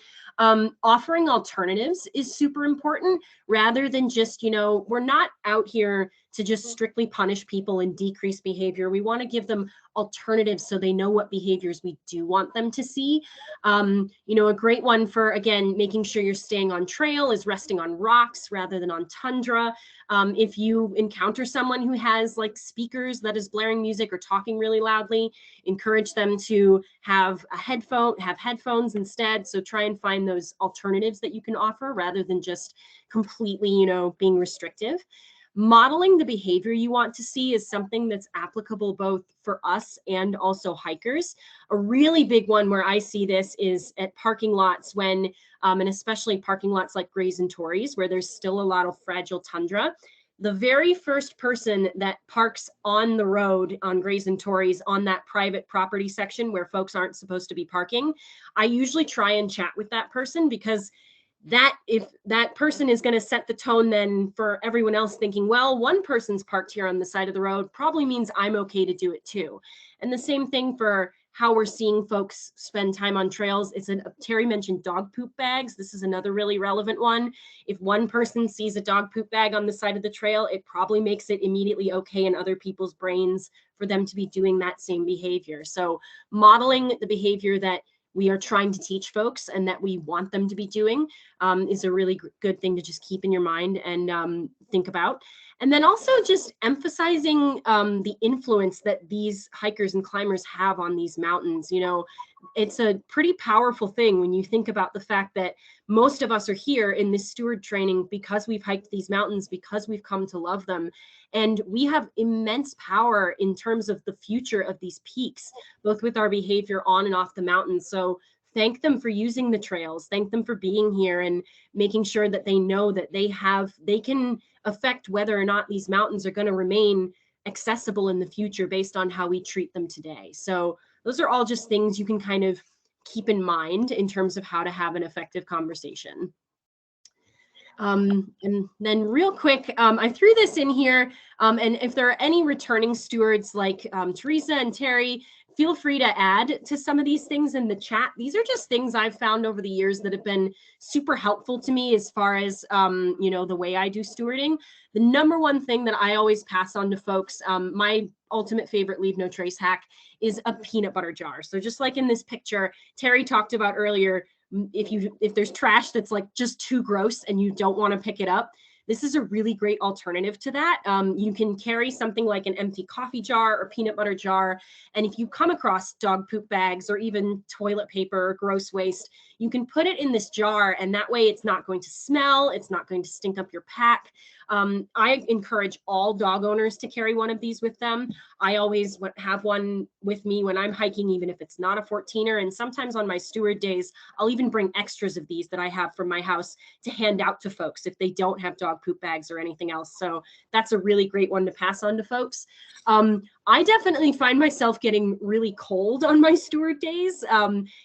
Offering alternatives is super important, rather than just, you know, we're not out here to just strictly punish people and decrease behavior. We want to give them alternatives so they know what behaviors we do want them to see. You know, a great one for, again, making sure you're staying on trail is resting on rocks rather than on tundra. If you encounter someone who has like speakers that is blaring music or talking really loudly, encourage them to have headphones instead. So try and find those alternatives that you can offer rather than just completely, you know, being restrictive. Modeling the behavior you want to see is something that's applicable both for us and also hikers. A really big one where I see this is at parking lots when, and especially parking lots like Grays and Torreys, where there's still a lot of fragile tundra. The very first person that parks on the road on Grays and Torreys on that private property section where folks aren't supposed to be parking, I usually try and chat with that person, because if that person is going to set the tone then for everyone else thinking, well, one person's parked here on the side of the road probably means I'm okay to do it too. And the same thing for how we're seeing folks spend time on trails. Terry mentioned dog poop bags. This is another really relevant one. If one person sees a dog poop bag on the side of the trail, it probably makes it immediately okay in other people's brains for them to be doing that same behavior. So modeling the behavior that we are trying to teach folks and that we want them to be doing is a really good thing to just keep in your mind and think about. And then also just emphasizing the influence that these hikers and climbers have on these mountains. You know, it's a pretty powerful thing when you think about the fact that most of us are here in this steward training because we've hiked these mountains, because we've come to love them. And we have immense power in terms of the future of these peaks, both with our behavior on and off the mountain. So thank them for using the trails, thank them for being here and making sure that they know that they can affect whether or not these mountains are going to remain accessible in the future based on how we treat them today. So those are all just things you can kind of keep in mind in terms of how to have an effective conversation. And then real quick, I threw this in here, and if there are any returning stewards like Teresa and Terry, feel free to add to some of these things in the chat. These are just things I've found over the years that have been super helpful to me as far as, you know, the way I do stewarding. The number one thing that I always pass on to folks, my ultimate favorite leave no trace hack is a peanut butter jar. So just like in this picture, Terry talked about earlier, if there's trash that's like just too gross and you don't want to pick it up, this is a really great alternative to that. You can carry something like an empty coffee jar or peanut butter jar. And if you come across dog poop bags or even toilet paper or gross waste, you can put it in this jar, and that way it's not going to smell, it's not going to stink up your pack. I encourage all dog owners to carry one of these with them. I always have one with me when I'm hiking, even if it's not a 14er. And sometimes on my steward days, I'll even bring extras of these that I have from my house to hand out to folks if they don't have dog poop bags or anything else. So that's a really great one to pass on to folks. I definitely find myself getting really cold on my steward days.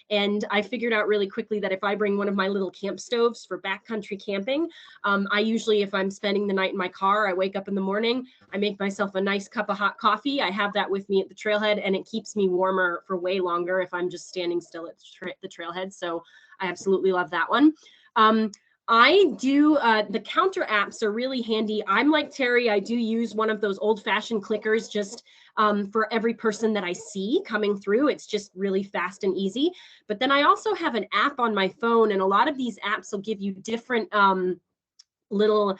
And I figured out really quickly that if I bring one of my little camp stoves for backcountry camping, I usually, if I'm spending the night in my car, I wake up in the morning, I make myself a nice cup of hot coffee. I have that with me at the trailhead, and it keeps me warmer for way longer if I'm just standing still at the trailhead. So I absolutely love that one. I do, the counter apps are really handy. I'm like Terry, I do use one of those old fashioned clickers just for every person that I see coming through. It's just really fast and easy. But then I also have an app on my phone, and a lot of these apps will give you different little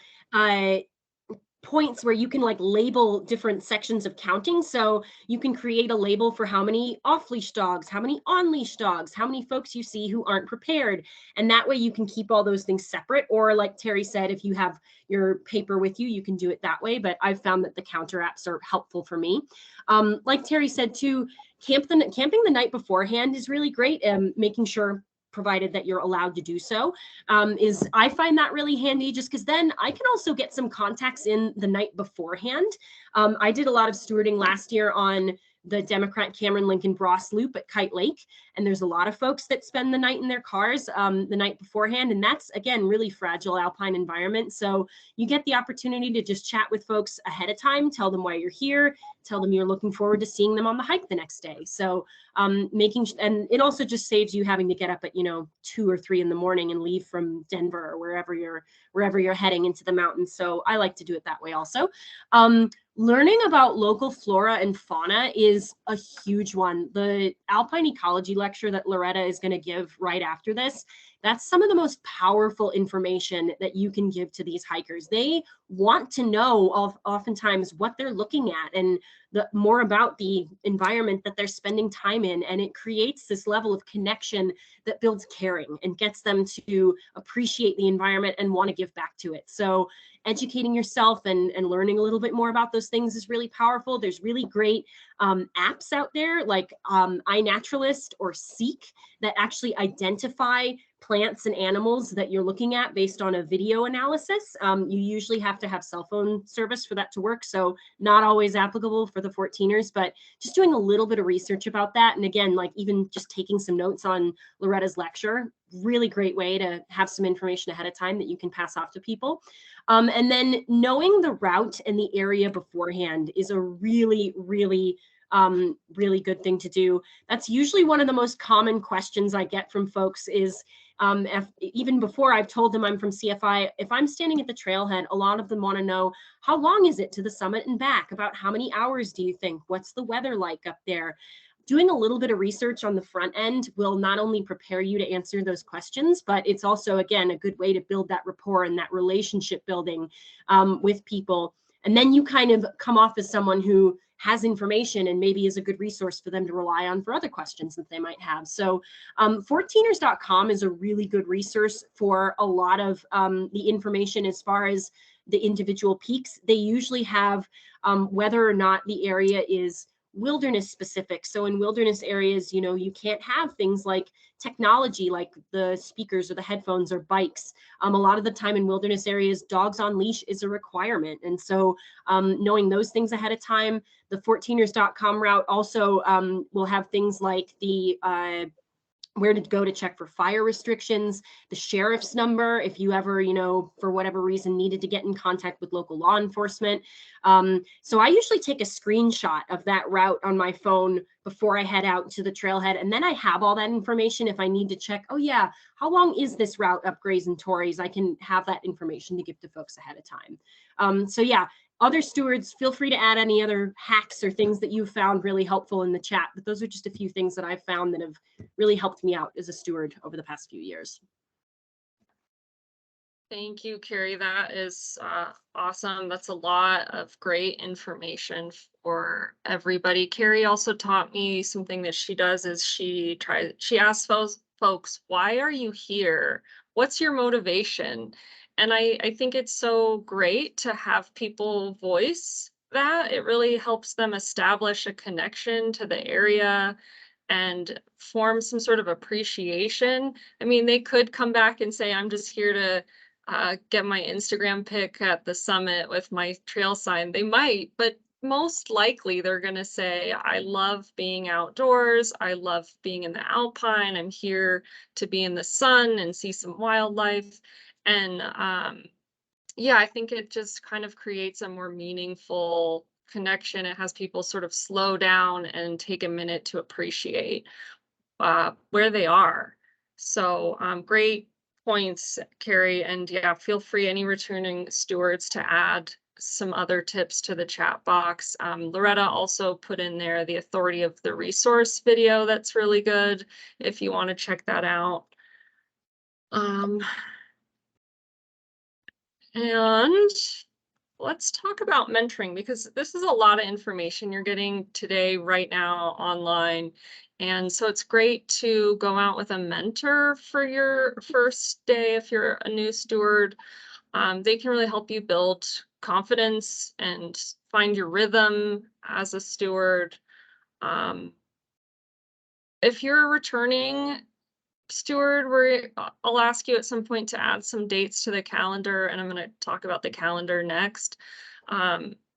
points where you can like label different sections of counting. So you can create a label for how many off-leash dogs, how many on-leash dogs, how many folks you see who aren't prepared. And that way you can keep all those things separate. Or like Terry said, if you have your paper with you, you can do it that way. But I've found that the counter apps are helpful for me. Like Terry said too, camping the night beforehand is really great. Making sure, provided that you're allowed to do so, is I find that really handy, just because then I can also get some contacts in the night beforehand. I did a lot of stewarding last year on the Democrat Cameron Lincoln Bross Loop at Kite Lake, and there's a lot of folks that spend the night in their cars the night beforehand, and that's, again, really fragile alpine environment. So you get the opportunity to just chat with folks ahead of time, tell them why you're here, tell them you're looking forward to seeing them on the hike the next day. So and it also just saves you having to get up at 2 or 3 in the morning and leave from Denver or wherever you're heading into the mountains. So I like to do it that way also. Learning about local flora and fauna is a huge one. The alpine ecology lecture that Loretta is going to give right after this, that's some of the most powerful information that you can give to these hikers. They want to know oftentimes what they're looking at and more about the environment that they're spending time in. And it creates this level of connection that builds caring and gets them to appreciate the environment and want to give back to it. So educating yourself and learning a little bit more about those things is really powerful. There's really great apps out there like iNaturalist or Seek that actually identify plants and animals that you're looking at based on a video analysis. You usually have to have cell phone service for that to work, so not always applicable for the 14ers, but just doing a little bit of research about that. And again, like even just taking some notes on Loretta's lecture, really great way to have some information ahead of time that you can pass off to people. And then knowing the route and the area beforehand is a really, really good thing to do. That's usually one of the most common questions I get from folks is, even before I've told them I'm from CFI, if I'm standing at the trailhead, a lot of them want to know, how long is it to the summit and back? About how many hours do you think? What's the weather like up there? Doing a little bit of research on the front end will not only prepare you to answer those questions, but it's also, again, a good way to build that rapport and that relationship building with people. And then you kind of come off as someone who has information and maybe is a good resource for them to rely on for other questions that they might have. So 14ers.com is a really good resource for a lot of the information as far as the individual peaks. They usually have whether or not the area is wilderness specific. So in wilderness areas, you can't have things like technology, like the speakers or the headphones or bikes. A lot of the time in wilderness areas, dogs on leash is a requirement. And so knowing those things ahead of time, the 14ers.com route also will have things like the where to go to check for fire restrictions, the sheriff's number, if you ever, for whatever reason needed to get in contact with local law enforcement. So I usually take a screenshot of that route on my phone before I head out to the trailhead. And then I have all that information if I need to check, oh yeah, how long is this route up Grays and Torreys? I can have that information to give to folks ahead of time. So yeah, other stewards, feel free to add any other hacks or things that you've found really helpful in the chat. But those are just a few things that I've found that have really helped me out as a steward over the past few years. Thank you, Carrie. That is awesome. That's a lot of great information for everybody. Carrie also taught me something that she does is she asks folks, why are you here? What's your motivation? And I think it's so great to have people voice that. It really helps them establish a connection to the area and form some sort of appreciation. I mean, they could come back and say, I'm just here to get my Instagram pic at the summit with my trail sign. They might, but most likely they're going to say, I love being outdoors. I love being in the alpine. I'm here to be in the sun and see some wildlife. And yeah, I think it just kind of creates a more meaningful connection. It has people sort of slow down and take a minute to appreciate where they are. So great points, Carrie. And yeah, feel free, any returning stewards, to add some other tips to the chat box. Loretta also put in there the authority of the resource video. That's really good if you want to check that out. And let's talk about mentoring, because this is a lot of information you're getting today, right now, online. And so it's great to go out with a mentor for your first day if you're a new steward. They can really help you build confidence and find your rhythm as a steward. If you're a returning steward, I'll ask you at some point to add some dates to the calendar, and I'm going to talk about the calendar next.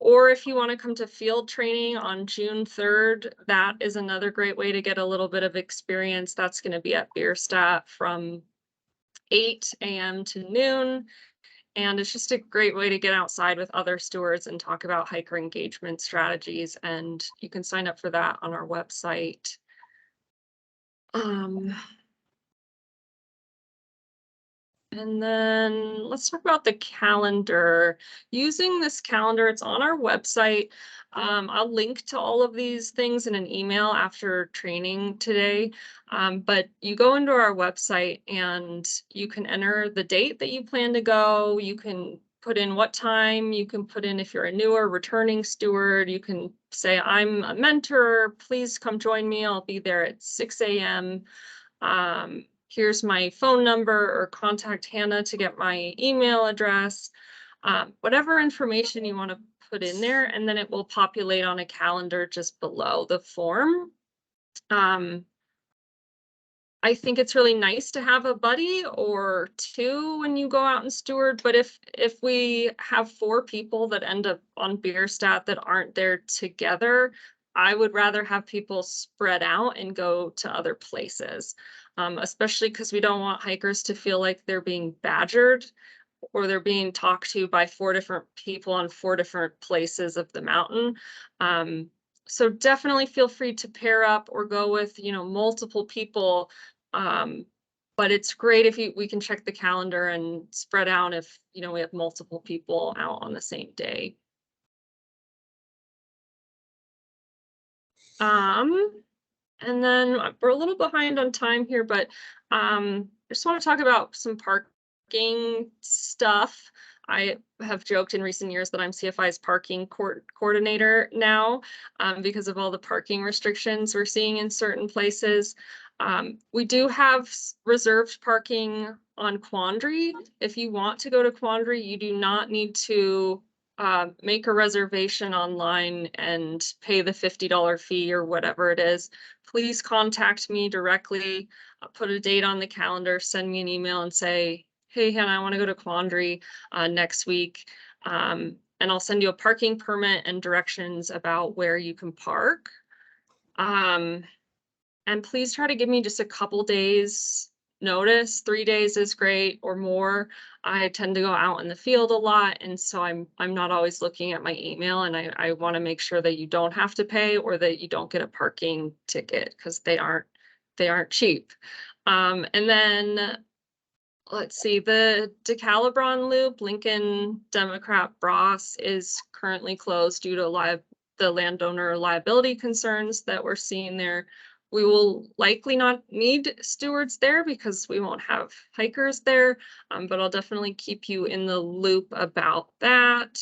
Or if you want to come to field training on June 3rd, that is another great way to get a little bit of experience. That's going to be at Bierstadt from 8 a.m. to noon. And it's just a great way to get outside with other stewards and talk about hiker engagement strategies. And you can sign up for that on our website. And then let's talk about the calendar. Using this calendar, it's on our website. I'll link to all of these things in an email after training today. But you go into our website and you can enter the date that you plan to go. You can put in what time. You can put in if you're a newer returning steward. You can say, I'm a mentor. Please come join me. I'll be there at 6 a.m. Here's my phone number, or contact Hannah to get my email address, whatever information you want to put in there, and then it will populate on a calendar just below the form. I think it's really nice to have a buddy or two when you go out and steward, but if we have 4 people that end up on Bierstadt that aren't there together, I would rather have people spread out and go to other places, especially because we don't want hikers to feel like they're being badgered or they're being talked to by 4 different people on 4 different places of the mountain. So definitely feel free to pair up or go with, multiple people. But it's great if we can check the calendar and spread out if, we have multiple people out on the same day. And then we're a little behind on time here, but I just want to talk about some parking stuff. I have joked in recent years that I'm CFI's parking coordinator now, because of all the parking restrictions we're seeing in certain places. We do have reserved parking on Quandary. If you want to go to Quandary, you do not need to make a reservation online and pay the $50 fee or whatever it is. Please contact me directly, put a date on the calendar, send me an email and say, hey, Hannah, I want to go to Quandary next week. And I'll send you a parking permit and directions about where you can park. And please try to give me just a couple days notice. 3 days is great or more. I tend to go out in the field a lot, and so I'm not always looking at my email, and I want to make sure that you don't have to pay or that you don't get a parking ticket, because they aren't cheap. And then let's see, the DeCalibron Loop, Lincoln Democrat Bross, is currently closed due to the landowner liability concerns that we're seeing there. We will likely not need stewards there because we won't have hikers there, but I'll definitely keep you in the loop about that.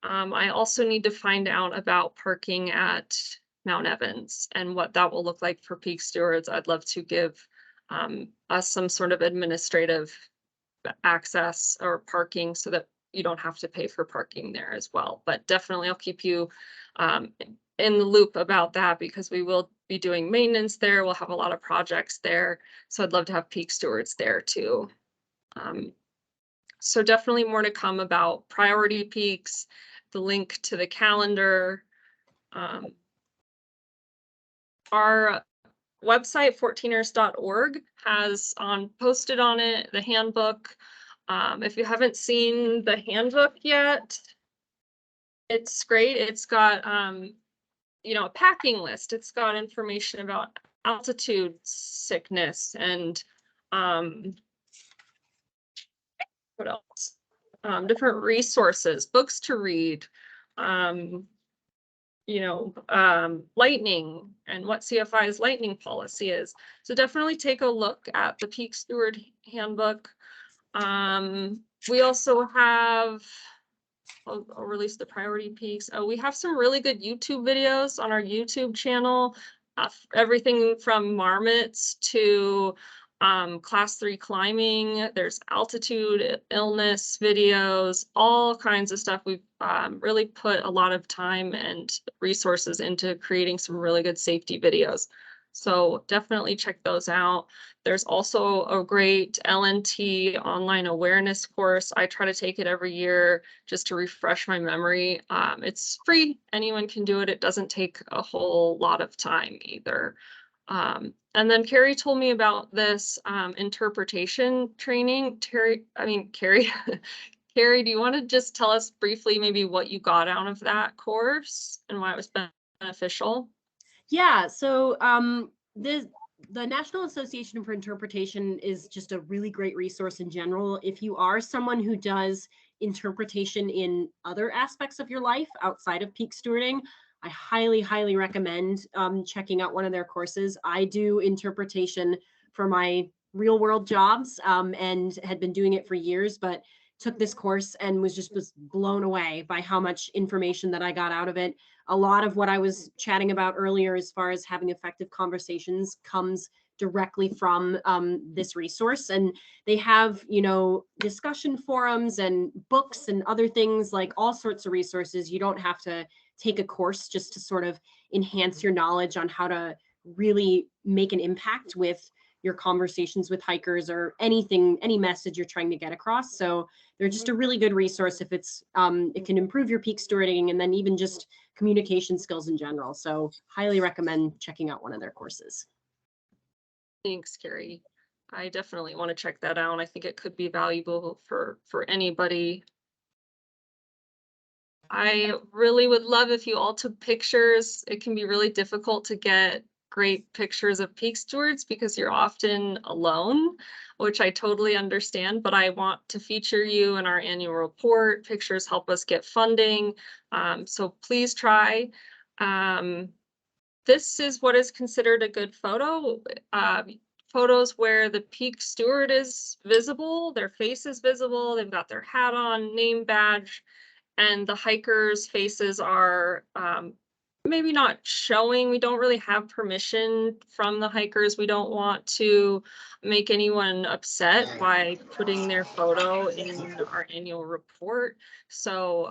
I also need to find out about parking at Mount Evans and what that will look like for Peak Stewards. I'd love to give us some sort of administrative access or parking so that you don't have to pay for parking there as well. But definitely I'll keep you in the loop about that, because we will be doing maintenance there. We'll have a lot of projects there. So I'd love to have Peak Stewards there too. So definitely more to come about priority peaks, the link to the calendar, Our website, 14ers.org, has posted on it the handbook. If you haven't seen the handbook yet, it's great. It's got, you know, a packing list. It's got information about altitude sickness and what else? Different resources, books to read, you know, lightning and what CFI's lightning policy is. So definitely take a look at the Peak Steward handbook. We also have, I'll release the priority peaks. Oh, we have some really good YouTube videos on our YouTube channel. Everything from marmots to class 3 climbing. There's altitude illness videos, all kinds of stuff. We've really put a lot of time and resources into creating some really good safety videos. So definitely check those out. There's also a great LNT online awareness course. I try to take it every year just to refresh my memory. It's free. Anyone can do it. It doesn't take a whole lot of time either. And then Carrie told me about this interpretation training. Carrie, Carrie, do you want to just tell us briefly maybe what you got out of that course and why it was beneficial? Yeah, so the National Association for Interpretation is just a really great resource in general. If you are someone who does interpretation in other aspects of your life outside of peak stewarding, I highly, highly recommend checking out one of their courses. I do interpretation for my real world jobs and had been doing it for years, but took this course and was blown away by how much information that I got out of it. A lot of what I was chatting about earlier as far as having effective conversations comes directly from this resource. And they have, you know, discussion forums and books and other things, like all sorts of resources. You don't have to take a course just to sort of enhance your knowledge on how to really make an impact with your conversations with hikers or anything, any message you're trying to get across. So they're just a really good resource if it's, it can improve your peak stewarding and then even just communication skills in general. So highly recommend checking out one of their courses. Thanks, Carrie. I definitely want to check that out. I think it could be valuable for anybody. I really would love if you all took pictures. It can be really difficult to get great pictures of peak stewards because you're often alone, which I totally understand, but I want to feature you in our annual report. Pictures help us get funding. So please try. This is what is considered a good photo. Photos where the peak steward is visible, their face is visible, they've got their hat on, name badge, and the hikers' faces are maybe not showing. We don't really have permission from the hikers. We don't want to make anyone upset by putting their photo in our annual report. So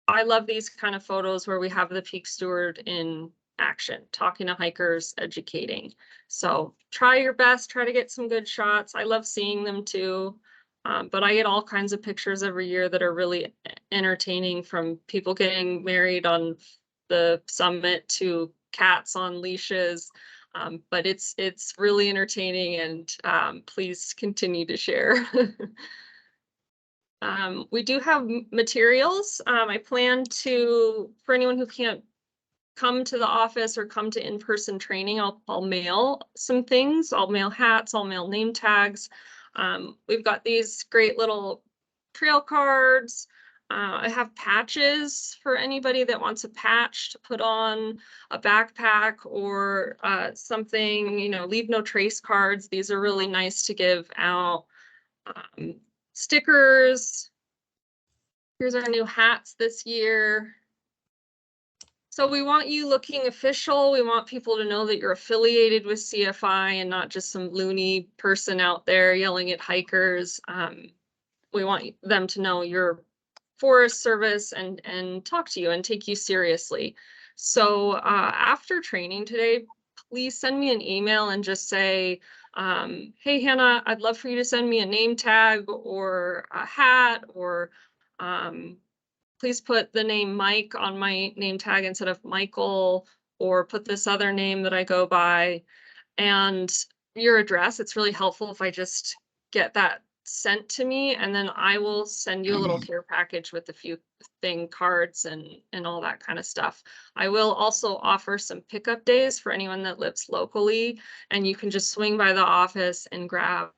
I love these kind of photos where we have the peak steward in action, talking to hikers, educating. So try your best, try to get some good shots. I love seeing them too. But I get all kinds of pictures every year that are really entertaining, from people getting married on the summit to cats on leashes. But it's really entertaining, and please continue to share. We do have materials. I plan to, for anyone who can't come to the office or come to in-person training, I'll mail some things. I'll mail hats, I'll mail name tags. We've got these great little trail cards. I have patches for anybody that wants a patch to put on a backpack or something, you know, leave no trace cards. These are really nice to give out. Stickers. Here's our new hats this year. So we want you looking official. We want people to know that you're affiliated with CFI and not just some loony person out there yelling at hikers. We want them to know you're Forest Service and talk to you and take you seriously. So after training today, please send me an email and just say, hey, Hannah, I'd love for you to send me a name tag or a hat or please put the name Mike on my name tag instead of Michael, or put this other name that I go by, and your address. It's really helpful if I just get that sent to me, and then I will send you a little care package with a few cards and all that kind of stuff. I will also offer some pickup days for anyone that lives locally, and you can just swing by the office and grab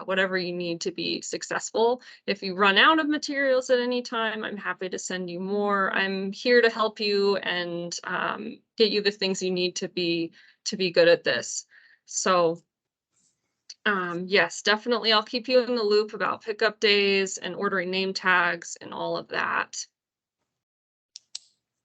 whatever you need to be successful. If you run out of materials at any time, I'm happy to send you more. I'm here to help you and get you the things you need to be good at this. So yes, definitely. I'll keep you in the loop about pickup days and ordering name tags and all of that.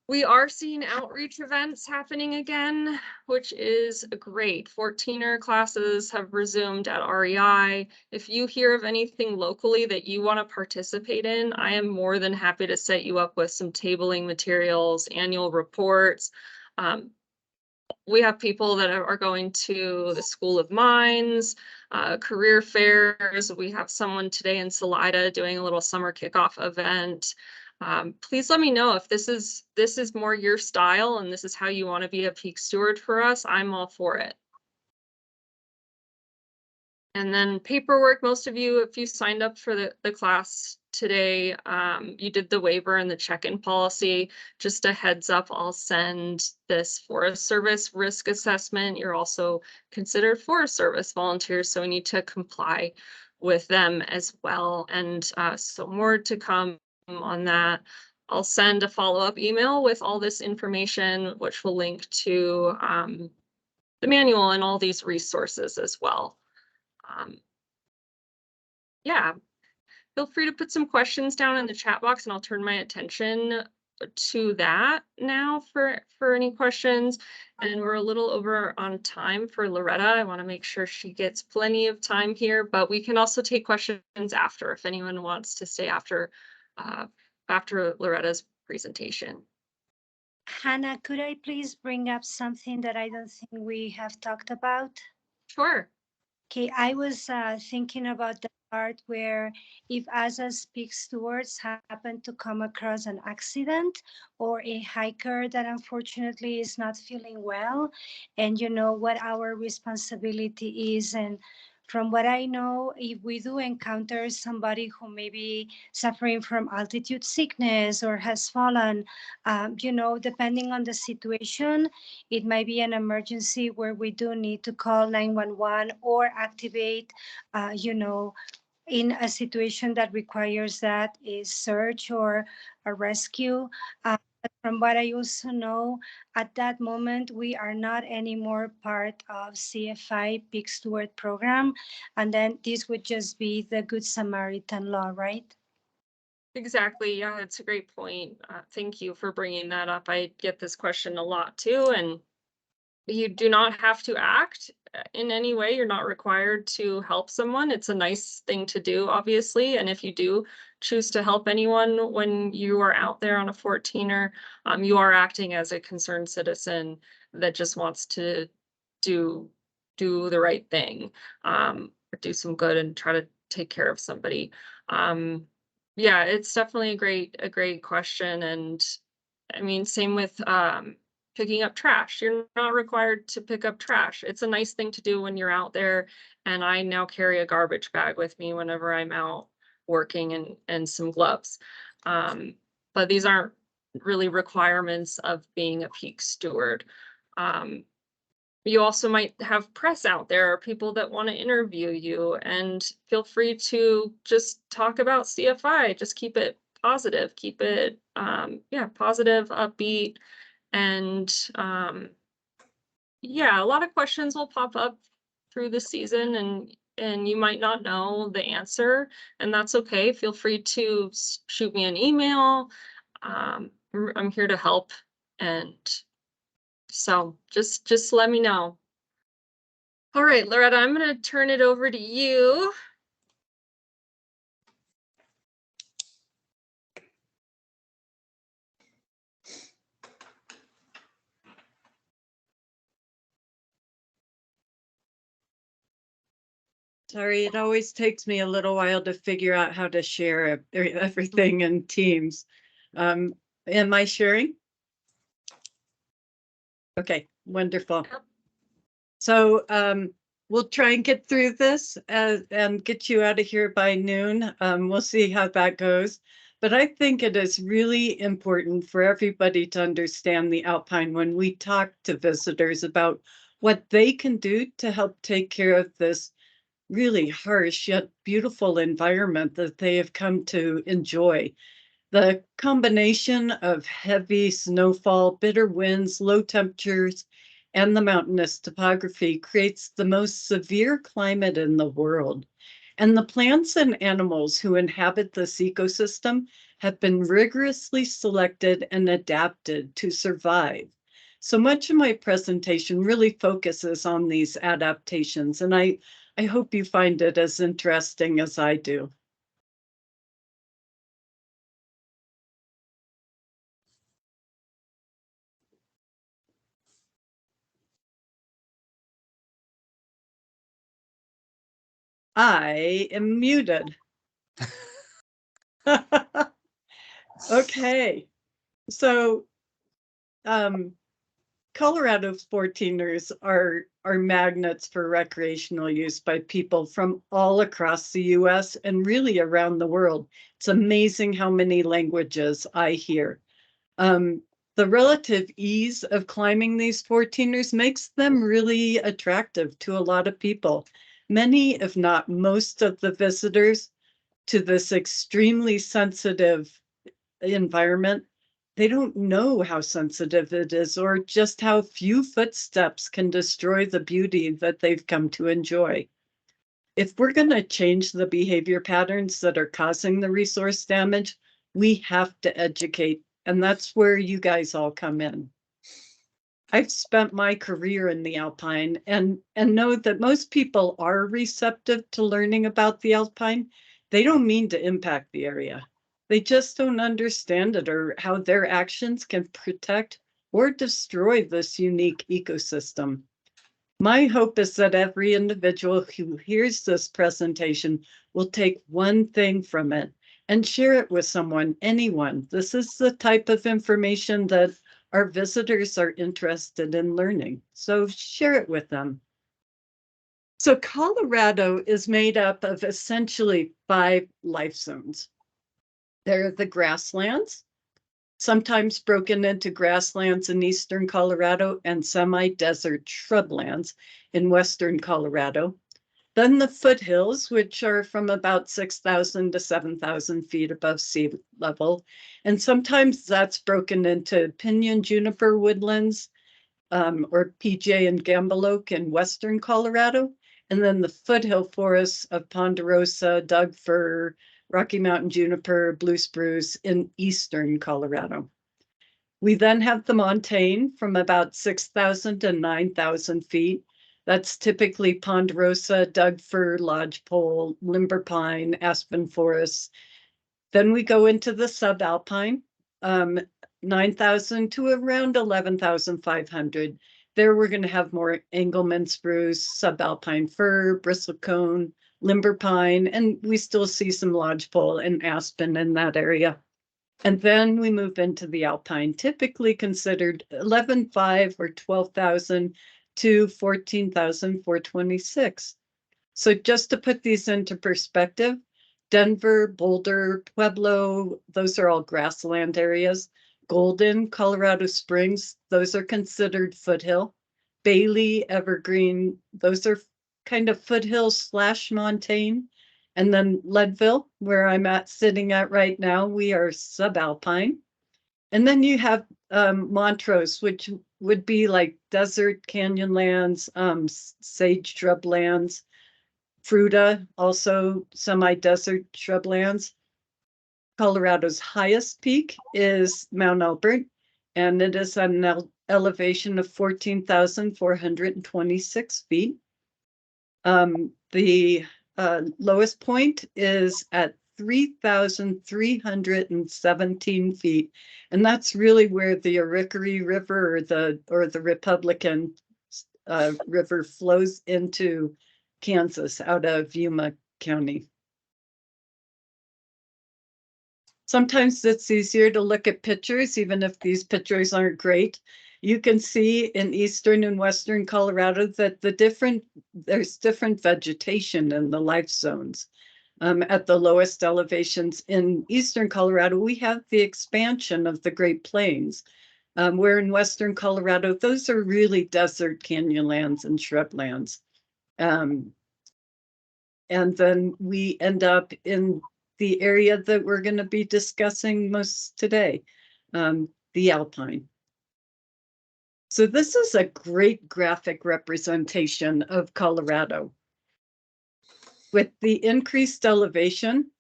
We are seeing outreach events happening again, which is great. 14er classes have resumed at REI. If you hear of anything locally that you want to participate in, I am more than happy to set you up with some tabling materials, annual reports. We have people that are going to the School of Mines, career fairs. We have someone today in Salida doing a little summer kickoff event. Please let me know if this is more your style and this is how you want to be a peak steward for us. I'm all for it. And then paperwork, most of you, if you signed up for the class today, you did the waiver and the check-in policy. Just a heads up, I'll send this Forest Service risk assessment. You're also considered Forest Service volunteers, so we need to comply with them as well. And so more to come on that. I'll send a follow-up email with all this information, which will link to the manual and all these resources as well. Yeah, feel free to put some questions down in the chat box and I'll turn my attention to that now for any questions. And we're a little over on time for Loretta. I want to make sure she gets plenty of time here, but we can also take questions after if anyone wants to stay after Loretta's presentation. Hannah, could I please bring up something that I don't think we have talked about? Sure. Okay, I was thinking about the part where if us as peak stewards happen to come across an accident or a hiker that unfortunately is not feeling well, and you know what our responsibility is. And from what I know, if we do encounter somebody who may be suffering from altitude sickness or has fallen, you know, depending on the situation, it might be an emergency where we do need to call 911 or activate, you know, in a situation that requires that is search or a rescue. But from what I also know, at that moment, we are not anymore part of CFI Peak Steward program. And then this would just be the Good Samaritan law, right? Exactly. Yeah, it's a great point. Thank you for bringing that up. I get this question a lot too, and you do not have to act in any way. You're not required to help someone. It's a nice thing to do, obviously. And if you do choose to help anyone when you are out there on a 14er, you are acting as a concerned citizen that just wants to do the right thing, or do some good and try to take care of somebody. Yeah, it's definitely a great question. And I mean, same with picking up trash. You're not required to pick up trash. It's a nice thing to do when you're out there. And I now carry a garbage bag with me whenever I'm out working and some gloves. But these aren't really requirements of being a peak steward. You also might have press out there or people that want to interview you, and feel free to just talk about CFI. Just keep it positive, keep it positive, upbeat. And yeah, a lot of questions will pop up through the season, and you might not know the answer, and that's okay. Feel free to shoot me an email. I'm here to help, and so just let me know. All right, Loretta, I'm going to turn it over to you. Sorry, it always takes me a little while to figure out how to share everything in Teams. Am I sharing? Okay, wonderful. So we'll try and get through this and get you out of here by noon. We'll see how that goes. But I think it is really important for everybody to understand the alpine when we talk to visitors about what they can do to help take care of this really harsh yet beautiful environment that they have come to enjoy. The combination of heavy snowfall, bitter winds, low temperatures, and the mountainous topography creates the most severe climate in the world. And the plants and animals who inhabit this ecosystem have been rigorously selected and adapted to survive. So much of my presentation really focuses on these adaptations, and I hope you find it as interesting as I do. I am muted. Okay, so Colorado 14ers are magnets for recreational use by people from all across the US and really around the world. It's amazing how many languages I hear. The relative ease of climbing these 14ers makes them really attractive to a lot of people. Many, if not most of the visitors to this extremely sensitive environment, they don't know how sensitive it is or just how few footsteps can destroy the beauty that they've come to enjoy. If we're going to change the behavior patterns that are causing the resource damage, we have to educate, and that's where you guys all come in. I've spent my career in the alpine and know that most people are receptive to learning about the alpine. They don't mean to impact the area. They just don't understand it or how their actions can protect or destroy this unique ecosystem. My hope is that every individual who hears this presentation will take one thing from it and share it with someone, anyone. This is the type of information that our visitors are interested in learning, so share it with them. So Colorado is made up of essentially 5 life zones. There are the grasslands, sometimes broken into grasslands in eastern Colorado and semi-desert shrublands in western Colorado. Then the foothills, which are from about 6,000 to 7,000 feet above sea level. And sometimes that's broken into pinyon juniper woodlands, or PJ and Gamble Oak in western Colorado. And then the foothill forests of ponderosa, Doug fir, Rocky Mountain juniper, blue spruce in eastern Colorado. We then have the montane from about 6,000 to 9,000 feet. That's typically ponderosa, Doug fir, lodgepole, limber pine, aspen forests. Then we go into the subalpine, 9,000 to around 11,500. There we're going to have more Engelmann spruce, subalpine fir, bristlecone, limber pine, and we still see some lodgepole and aspen in that area. And then we move into the alpine, typically considered 11,500 or 12,000 to 14,426. So just to put these into perspective, Denver, Boulder, Pueblo, those are all grassland areas. Golden, Colorado Springs, those are considered foothill. Bailey, Evergreen, those are kind of foothill / montane. And then Leadville, where I'm sitting at right now, we are subalpine. And then you have Montrose, which would be like desert canyonlands, sage shrublands. Fruta, also semi-desert shrublands. Colorado's highest peak is Mount Elbert, and it is at an elevation of 14,426 feet. The lowest point is at 3,317 feet, and that's really where the Arickaree River or the Republican River flows into Kansas out of Yuma County. Sometimes it's easier to look at pictures, even if these pictures aren't great. You can see in eastern and western Colorado that there's different vegetation in the life zones. At the lowest elevations in eastern Colorado, we have the expansion of the Great Plains, where in western Colorado, those are really desert canyonlands and shrublands. And then we end up in the area that we're going to be discussing most today, the alpine. So this is a great graphic representation of Colorado. With the increased elevation,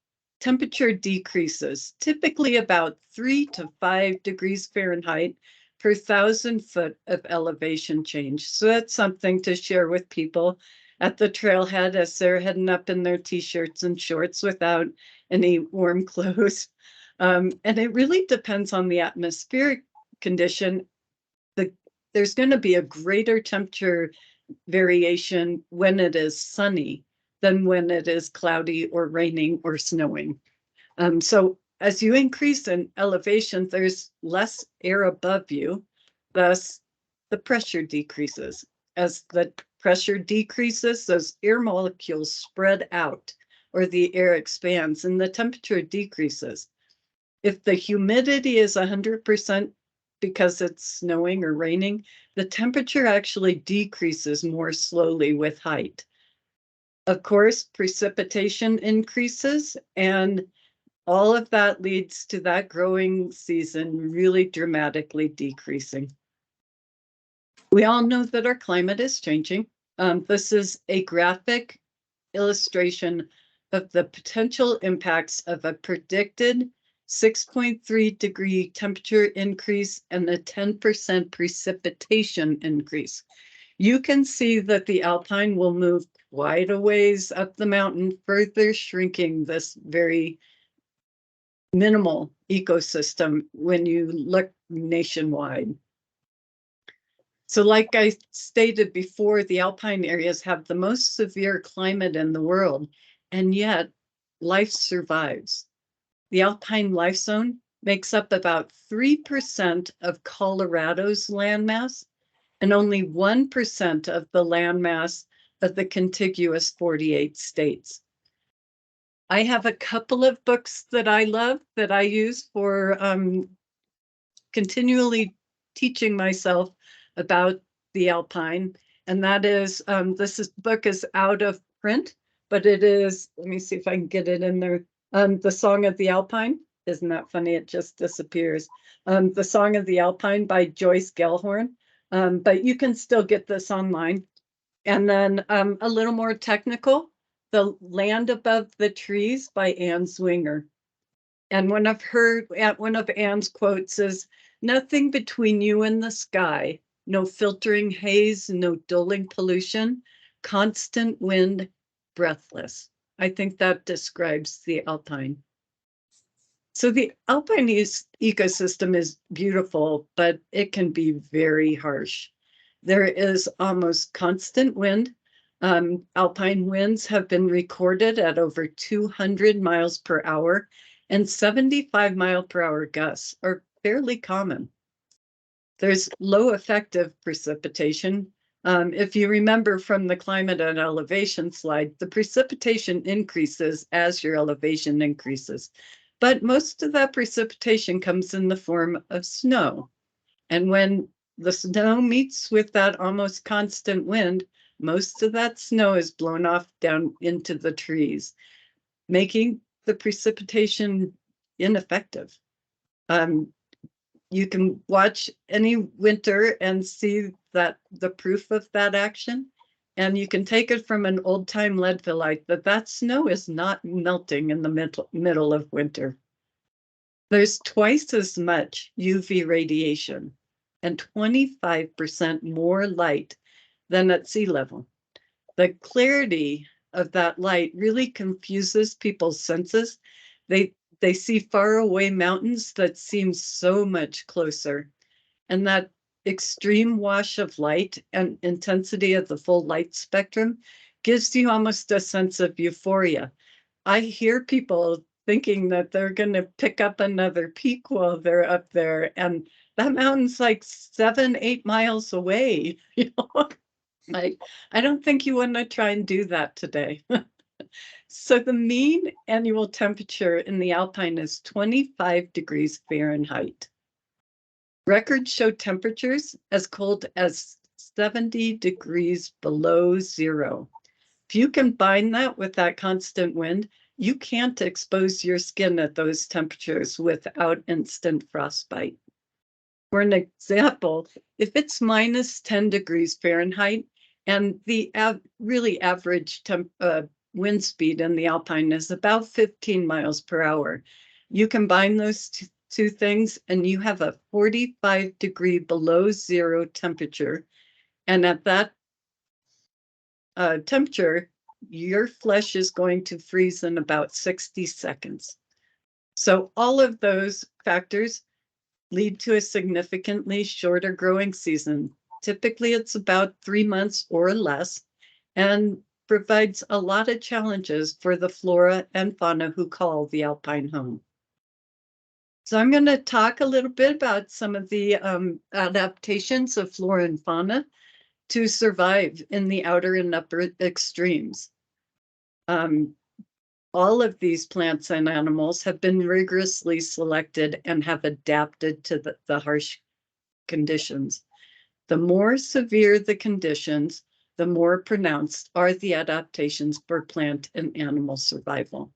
temperature decreases, typically about 3 to 5 degrees Fahrenheit per 1,000 foot of elevation change. So that's something to share with people at the trailhead as they're heading up in their t-shirts and shorts without any warm clothes. And it really depends on the atmospheric condition. There's going to be a greater temperature variation when it is sunny than when it is cloudy or raining or snowing. So as you increase in elevation, there's less air above you, thus the pressure decreases. As the pressure decreases, those air molecules spread out, or the air expands, and the temperature decreases. If the humidity is 100% because it's snowing or raining, the temperature actually decreases more slowly with height. Of course, precipitation increases, and all of that leads to that growing season really dramatically decreasing. We all know that our climate is changing. This is a graphic illustration of the potential impacts of a predicted 6.3 degree temperature increase and a 10% precipitation increase. You can see that the alpine will move quite a ways up the mountain, further shrinking this very minimal ecosystem when you look nationwide. So like I stated before, the alpine areas have the most severe climate in the world, and yet life survives. The alpine life zone makes up about 3% of Colorado's landmass and only 1% of the landmass of the contiguous 48 states. I have a couple of books that I love that I use for continually teaching myself about the alpine. And that is, book is out of print, but it is, let me see if I can get it in there. The Song of the Alpine. Isn't that funny? It just disappears. The Song of the Alpine by Joyce Gellhorn. But you can still get this online. And then a little more technical, The Land Above the Trees by Anne Zwinger. And one of Anne's quotes is, "Nothing between you and the sky, no filtering haze, no dulling pollution, constant wind, breathless." I think that describes the alpine. So the alpine ecosystem is beautiful, but it can be very harsh. There is almost constant wind. Alpine winds have been recorded at over 200 miles per hour, and 75 mile per hour gusts are fairly common. There's low effective precipitation. If you remember from the climate and elevation slide, the precipitation increases as your elevation increases. But most of that precipitation comes in the form of snow. And when the snow meets with that almost constant wind, most of that snow is blown off down into the trees, making the precipitation ineffective. You can watch any winter and see that the proof of that action, and you can take it from an old-time Leadvilleite that snow is not melting in the middle of winter. There's twice as much UV radiation and 25% more light than at sea level. The clarity of that light really confuses people's senses. They see faraway mountains that seem so much closer. And that extreme wash of light and intensity of the full light spectrum gives you almost a sense of euphoria. I hear people thinking that they're going to pick up another peak while they're up there. And that mountain's like 7-8 miles away. You know, like, I don't think you want to try and do that today. So the mean annual temperature in the Alpine is 25 degrees Fahrenheit. Records show temperatures as cold as 70 degrees below zero. If you combine that with that constant wind, you can't expose your skin at those temperatures without instant frostbite. For an example, if it's minus 10 degrees Fahrenheit and the really average wind speed in the Alpine is about 15 miles per hour, you combine those two things and you have a 45 degree below zero temperature. And at that temperature, your flesh is going to freeze in about 60 seconds. So all of those factors lead to a significantly shorter growing season. Typically, it's about 3 months or less, and provides a lot of challenges for the flora and fauna who call the Alpine home. So I'm going to talk a little bit about some of the adaptations of flora and fauna to survive in the outer and upper extremes. All of these plants and animals have been rigorously selected and have adapted to the harsh conditions. The more severe the conditions, the more pronounced are the adaptations for plant and animal survival.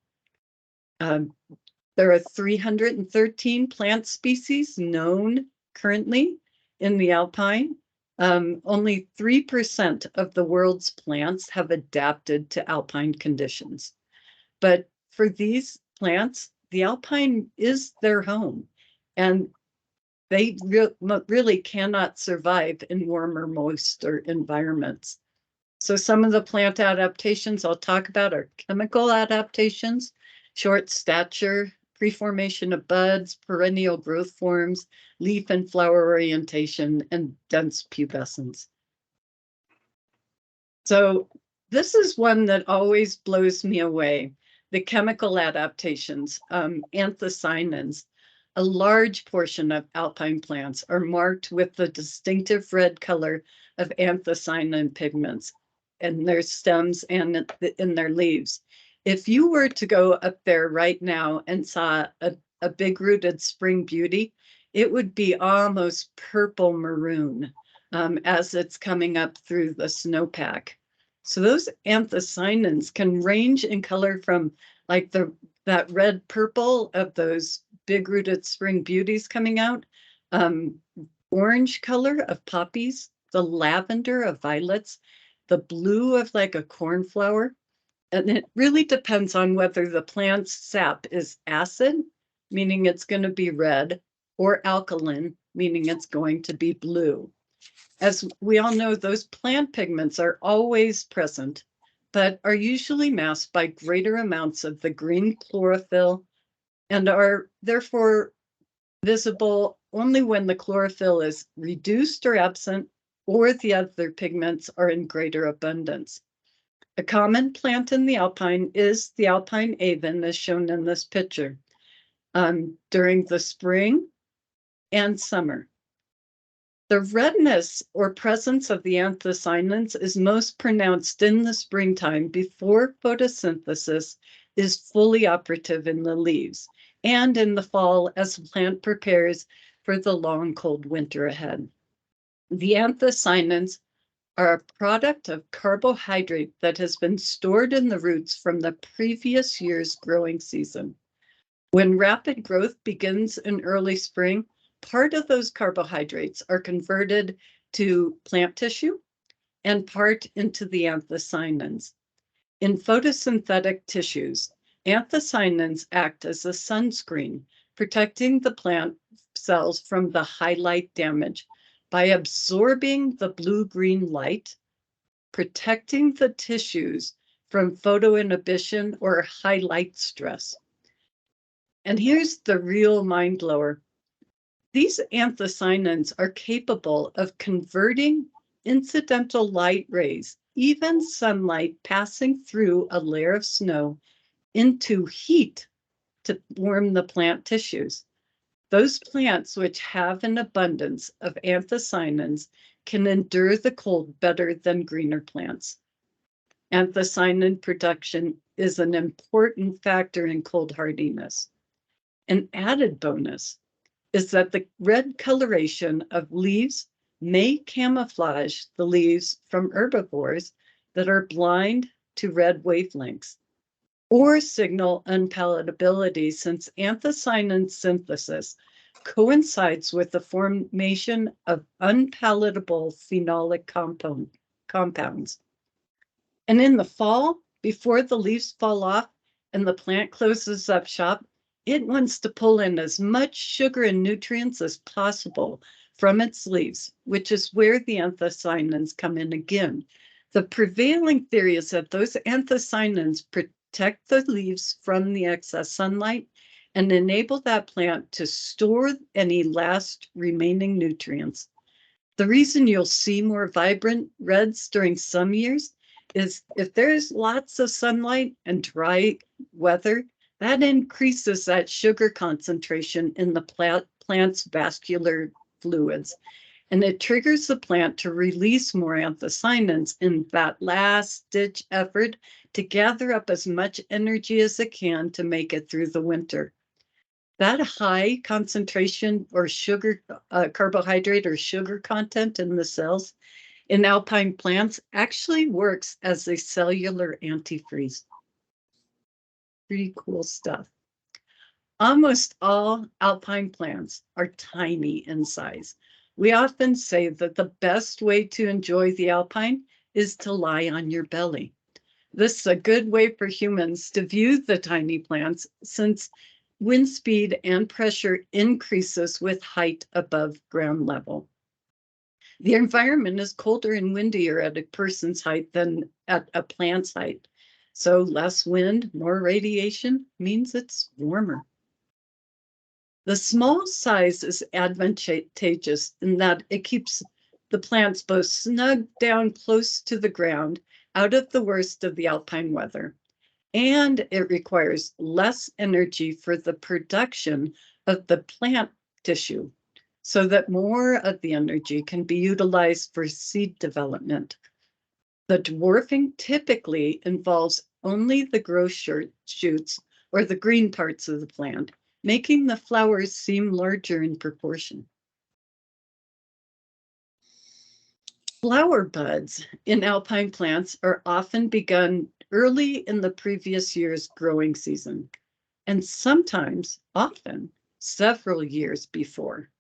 There are 313 plant species known currently in the Alpine. Only 3% of the world's plants have adapted to Alpine conditions. But for these plants, the Alpine is their home, and they really cannot survive in warmer, moister environments. So some of the plant adaptations I'll talk about are chemical adaptations, short stature, preformation of buds, perennial growth forms, leaf and flower orientation, and dense pubescence. So this is one that always blows me away. The chemical adaptations, anthocyanins. A large portion of alpine plants are marked with the distinctive red color of anthocyanin pigments in their stems and in their leaves. If you were to go up there right now and saw a big-rooted spring beauty, it would be almost purple maroon as it's coming up through the snowpack. So those anthocyanins can range in color from like that red purple of those big rooted spring beauties coming out, orange color of poppies, the lavender of violets, the blue of like a cornflower. And it really depends on whether the plant's sap is acid, meaning it's going to be red, or alkaline, meaning it's going to be blue. As we all know, those plant pigments are always present, but are usually masked by greater amounts of the green chlorophyll and are therefore visible only when the chlorophyll is reduced or absent, or the other pigments are in greater abundance. A common plant in the Alpine is the Alpine avon, as shown in this picture, during the spring and summer. The redness or presence of the anthocyanins is most pronounced in the springtime before photosynthesis is fully operative in the leaves, and in the fall as the plant prepares for the long, cold winter ahead. The anthocyanins are a product of carbohydrate that has been stored in the roots from the previous year's growing season. When rapid growth begins in early spring, part of those carbohydrates are converted to plant tissue and part into the anthocyanins. In photosynthetic tissues, anthocyanins act as a sunscreen, protecting the plant cells from the highlight damage by absorbing the blue-green light, protecting the tissues from photoinhibition or highlight stress. And here's the real mind blower. These anthocyanins are capable of converting incidental light rays, even sunlight passing through a layer of snow, into heat to warm the plant tissues. Those plants which have an abundance of anthocyanins can endure the cold better than greener plants. Anthocyanin production is an important factor in cold hardiness. An added bonus is that the red coloration of leaves may camouflage the leaves from herbivores that are blind to red wavelengths, or signal unpalatability, since anthocyanin synthesis coincides with the formation of unpalatable phenolic compounds. And in the fall, before the leaves fall off and the plant closes up shop, it wants to pull in as much sugar and nutrients as possible from its leaves, which is where the anthocyanins come in again. The prevailing theory is that those anthocyanins protect the leaves from the excess sunlight and enable that plant to store any last remaining nutrients. The reason you'll see more vibrant reds during some years is if there's lots of sunlight and dry weather, that increases that sugar concentration in the plant's vascular fluids. And it triggers the plant to release more anthocyanins in that last-ditch effort to gather up as much energy as it can to make it through the winter. That high concentration or sugar, carbohydrate or sugar content in the cells in alpine plants actually works as a cellular antifreeze. Pretty cool stuff. Almost all alpine plants are tiny in size. We often say that the best way to enjoy the alpine is to lie on your belly. This is a good way for humans to view the tiny plants, since wind speed and pressure increases with height above ground level. The environment is colder and windier at a person's height than at a plant's height. So less wind, more radiation means it's warmer. The small size is advantageous in that it keeps the plants both snug down close to the ground, out of the worst of the alpine weather, and it requires less energy for the production of the plant tissue, so that more of the energy can be utilized for seed development. The dwarfing typically involves only the growth shoots or the green parts of the plant, making the flowers seem larger in proportion. Flower buds in alpine plants are often begun early in the previous year's growing season, and sometimes, often, several years before.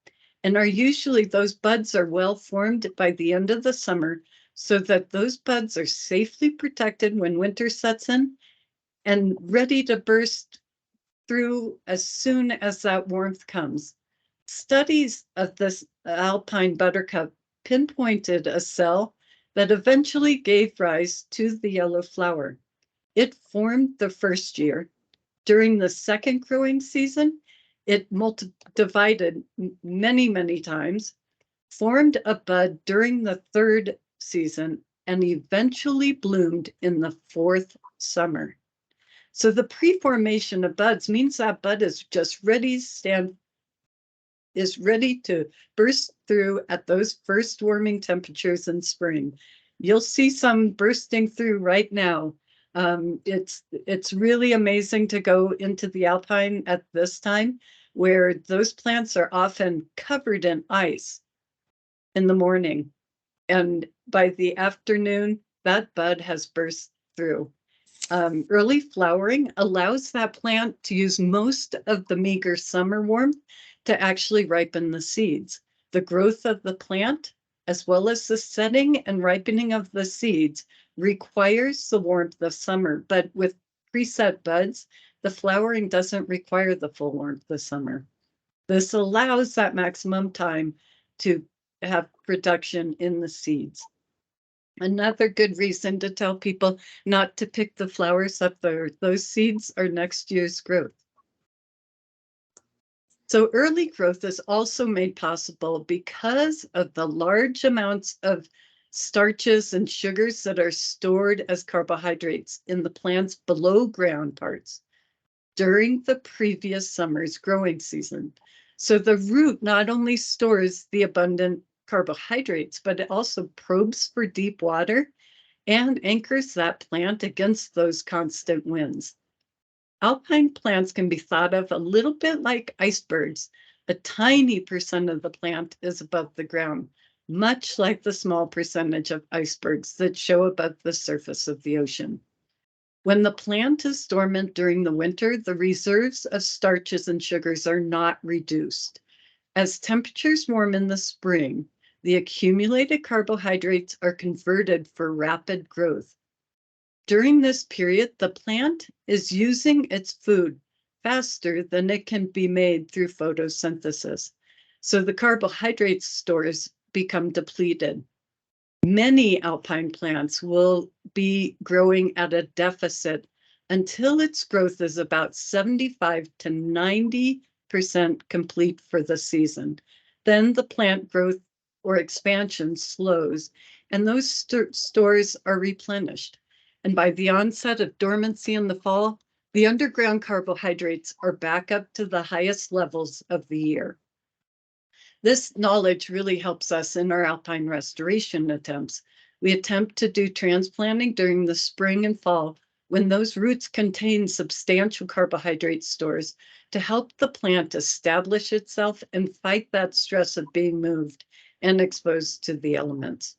And those buds are well formed by the end of the summer, so that those buds are safely protected when winter sets in and ready to burst through as soon as that warmth comes. Studies of this alpine buttercup pinpointed a cell that eventually gave rise to the yellow flower. It formed the first year. During the second growing season, it divided many, many times, formed a bud during the third season, and eventually bloomed in the fourth summer. So the pre-formation of buds means that bud is just ready to burst through at those first warming temperatures in spring. You'll see some bursting through right now. It's really amazing to go into the alpine at this time, where those plants are often covered in ice in the morning. And by the afternoon, that bud has burst through. Early flowering allows that plant to use most of the meager summer warmth to actually ripen the seeds. The growth of the plant, as well as the setting and ripening of the seeds, requires the warmth of summer, but with preset buds, the flowering doesn't require the full warmth of summer. This allows that maximum time to have production in the seeds. Another good reason to tell people not to pick the flowers up there. Those seeds are next year's growth. So early growth is also made possible because of the large amounts of starches and sugars that are stored as carbohydrates in the plant's below ground parts. during the previous summer's growing season. So the root not only stores the abundant carbohydrates, but it also probes for deep water and anchors that plant against those constant winds. Alpine plants can be thought of a little bit like icebergs. A tiny percent of the plant is above the ground, much like the small percentage of icebergs that show above the surface of the ocean. When the plant is dormant during the winter, the reserves of starches and sugars are not reduced. As temperatures warm in the spring, the accumulated carbohydrates are converted for rapid growth. During this period, the plant is using its food faster than it can be made through photosynthesis. So the carbohydrate stores become depleted. Many alpine plants will be growing at a deficit until its growth is about 75 to 90% complete for the season. Then the plant growth or expansion slows, and those stores are replenished. And by the onset of dormancy in the fall, the underground carbohydrates are back up to the highest levels of the year. This knowledge really helps us in our alpine restoration attempts. We attempt to do transplanting during the spring and fall when those roots contain substantial carbohydrate stores to help the plant establish itself and fight that stress of being moved and exposed to the elements.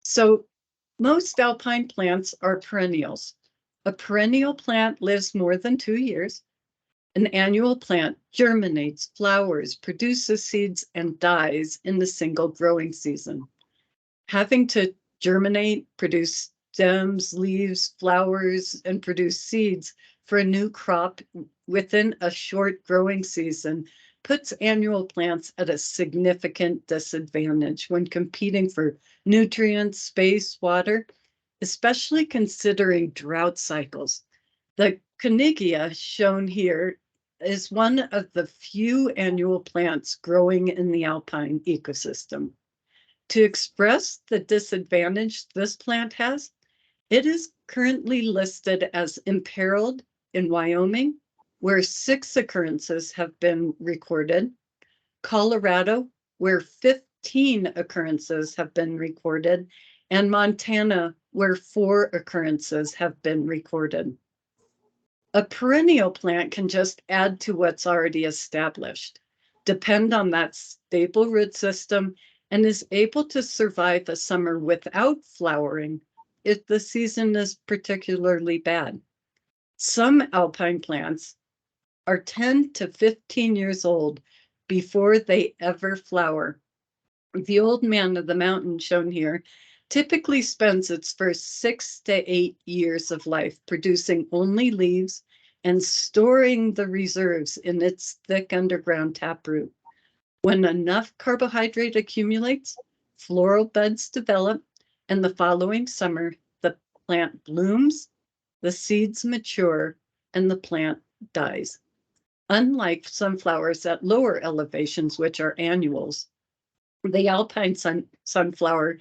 So most alpine plants are perennials. A perennial plant lives more than 2 years. An annual plant germinates, flowers, produces seeds, and dies in the single growing season. Having to germinate, produce stems, leaves, flowers, and produce seeds for a new crop within a short growing season puts annual plants at a significant disadvantage when competing for nutrients, space, water, especially considering drought cycles. The Conigia shown here is one of the few annual plants growing in the alpine ecosystem. To express the disadvantage this plant has, it is currently listed as imperiled in Wyoming, where 6 occurrences have been recorded, Colorado, where 15 occurrences have been recorded, and Montana, where 4 occurrences have been recorded. A perennial plant can just add to what's already established, depend on that stable root system, and is able to survive a summer without flowering if the season is particularly bad. Some alpine plants are 10 to 15 years old before they ever flower. The old man of the mountain shown here typically spends its first 6 to 8 years of life producing only leaves and storing the reserves in its thick underground taproot. When enough carbohydrate accumulates, floral buds develop, and the following summer, the plant blooms, the seeds mature, and the plant dies. Unlike sunflowers at lower elevations, which are annuals, the alpine sunflower